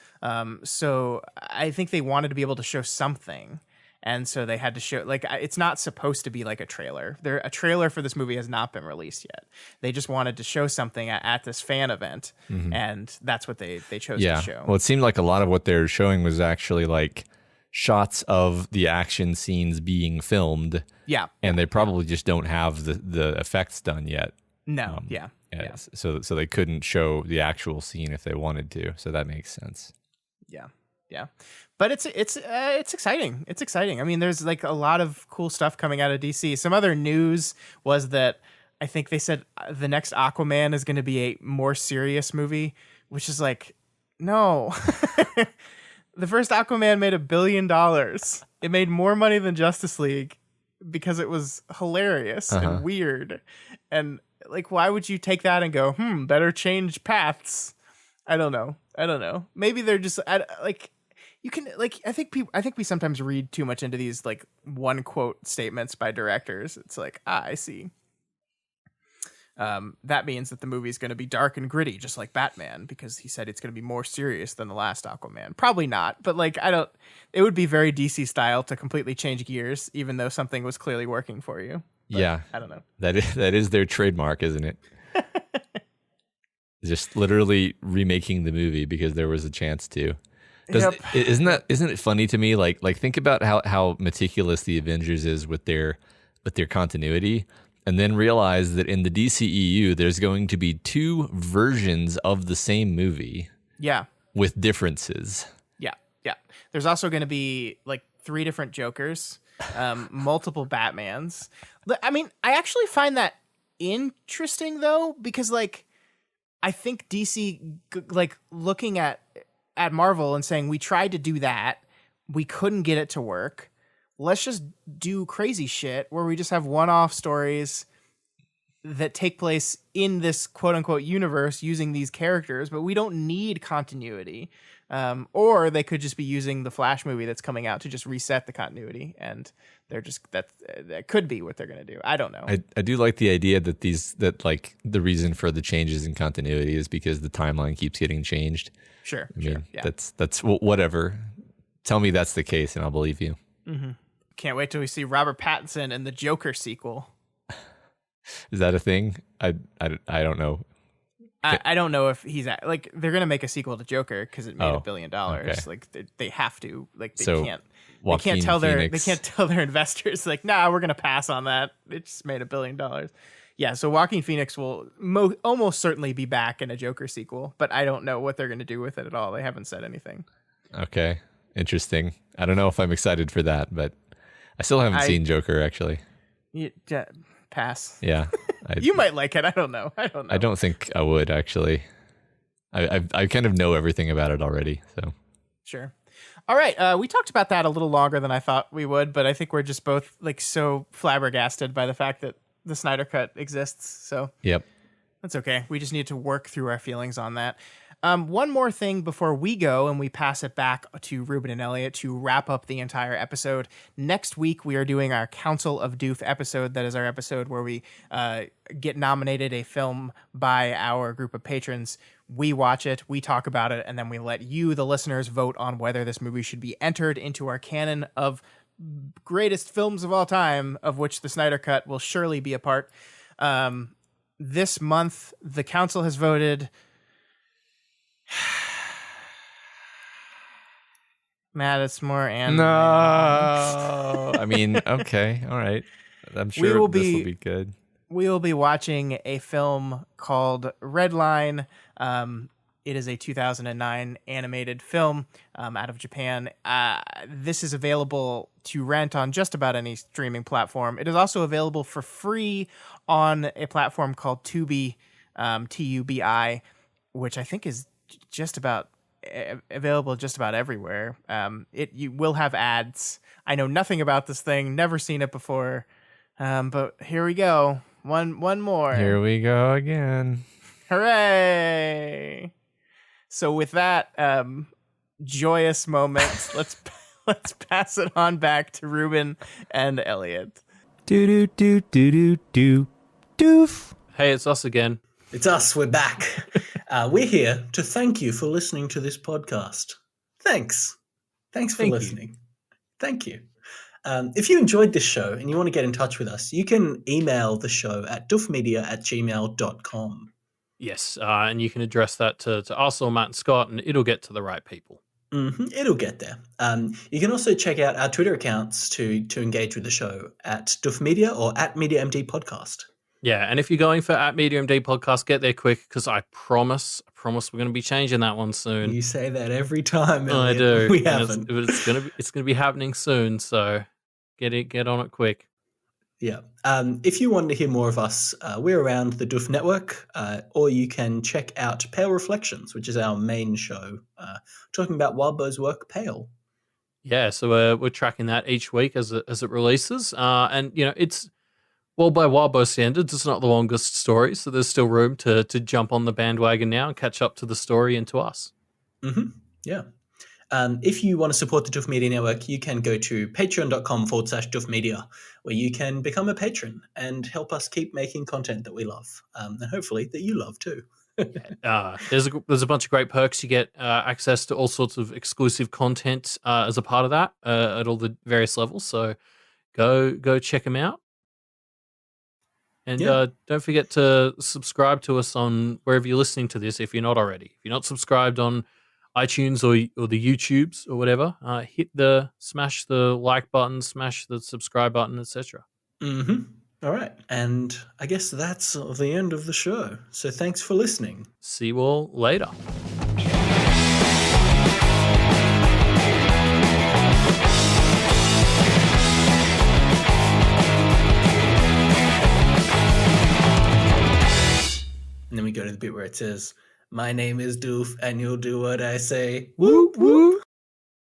So I think they wanted to be able to show something. And so they had to show, like, it's not supposed to be like a trailer. A trailer for this movie has not been released yet. They just wanted to show something at this fan event, and that's what they chose to show. Well, it seemed like a lot of what they're showing was actually like shots of the action scenes being filmed. Yeah. And they probably just don't have the effects done yet. No. So they couldn't show the actual scene if they wanted to. So that makes sense. Yeah. But it's exciting. It's exciting. I mean, there's, like, a lot of cool stuff coming out of DC. Some other news was that I think they said the next Aquaman is going to be a more serious movie, which is like, no. The first Aquaman made $1 billion. It made more money than Justice League because it was hilarious and weird. And, like, why would you take that and go, better change paths? I don't know. Maybe they're just like, you can, like, I think we sometimes read too much into these, like, one quote statements by directors. It's like, I see. That means that the movie is going to be dark and gritty, just like Batman, because he said it's going to be more serious than the last Aquaman. Probably not, but, like, it would be very DC style to completely change gears, even though something was clearly working for you. But yeah. I don't know. That is their trademark, isn't it? Just literally remaking the movie because there was a chance to. Isn't it funny to me? Like think about how meticulous the Avengers is with their continuity, and then realize that in the DCEU there's going to be 2 versions of the same movie. Yeah. With differences. Yeah. There's also going to be, like, 3 different Jokers, multiple Batmans. I mean, I actually find that interesting, though, because, like, I think DC, like, looking at Marvel and saying, we tried to do that, we couldn't get it to work. Let's just do crazy shit where we just have one-off stories that take place in this quote unquote universe using these characters, but we don't need continuity. Or they could just be using the Flash movie that's coming out to just reset the continuity, and they're just that could be what they're going to do. I don't know. I do like the idea that like the reason for the changes in continuity is because the timeline keeps getting changed. Sure. I mean, yeah. that's whatever. Tell me that's the case, and I'll believe you. Mm-hmm. Can't wait till we see Robert Pattinson in the Joker sequel. Is that a thing? I don't know. I don't know if he's like they're gonna make a sequel to Joker because it made $1 billion. Okay. Like they have to. Like they So, can't. Joaquin They Phoenix. can't tell their investors like, nah, we're gonna pass on that. It just made $1 billion. Yeah. So Joaquin Phoenix will almost certainly be back in a Joker sequel, but I don't know what they're gonna do with it at all. They haven't said anything. Okay, interesting. I don't know if I'm excited for that, but I still haven't seen Joker actually. Pass. Yeah, You might like it. I don't know. I don't think I would actually. I kind of know everything about it already. So sure. All right. We talked about that a little longer than I thought we would, but I think we're just both like so flabbergasted by the fact that the Snyder Cut exists. So yep, that's okay. We just need to work through our feelings on that. One more thing before we go and we pass it back to Reuben and Elliot to wrap up the entire episode. Next week, we are doing our Council of Doof episode. That is our episode where we get nominated a film by our group of patrons. We watch it, we talk about it, and then we let you, the listeners, vote on whether this movie should be entered into our canon of greatest films of all time, of which the Snyder Cut will surely be a part. This month, the council has voted... Matt, it's more and no. I mean, okay, all right. I'm sure this will be good. We will be watching a film called Red Line. It is a 2009 animated film out of Japan. This is available to rent on just about any streaming platform. It is also available for free on a platform called Tubi, Tubi, which I think is just about available just about everywhere. You will have ads. I know nothing about this thing, never seen it before, but here we go. One more. Here we go again. Hooray! So with that joyous moment, let's pass it on back to Reuben and Elliot. Do do do do do doof. Hey, it's us again. It's us. We're back. We're here to thank you for listening to this podcast. Thanks for listening. Thank you. If you enjoyed this show and you want to get in touch with us, you can email the show at doofmedia@gmail.com. Yes, and you can address that to us or Matt and Scott, and it'll get to the right people. Mm-hmm. It'll get there. You can also check out our Twitter accounts to engage with the show at Doofmedia or at MediaMD Podcast. Yeah, and if you're going for at MediaMD Podcast, get there quick because I promise we're going to be changing that one soon. You say that every time, Elliot. I do. We haven't. It's gonna be happening soon, so get on it quick. Yeah. If you want to hear more of us, we're around the Doof Network, or you can check out Pale Reflections, which is our main show, talking about Wildbow's work, Pale. Yeah, so we're tracking that each week as it releases, and it's. Well, by Wildbow standards, it's not the longest story, so there's still room to jump on the bandwagon now and catch up to the story and to us. Mm-hmm. Yeah. If you want to support the Doof Media Network, you can go to patreon.com/doofmedia, where you can become a patron and help us keep making content that we love, and hopefully that you love too. There's a bunch of great perks. You get access to all sorts of exclusive content as a part of that at all the various levels, so go check them out. And don't forget to subscribe to us on wherever you're listening to this if you're not already. If you're not subscribed on iTunes or the YouTubes or whatever, smash the like button, smash the subscribe button, etc. Mm-hmm. All right. And I guess that's the end of the show. So thanks for listening. See you all later. And then we go to the bit where it says, "My name is Doof, and you'll do what I say." Whoop, whoop.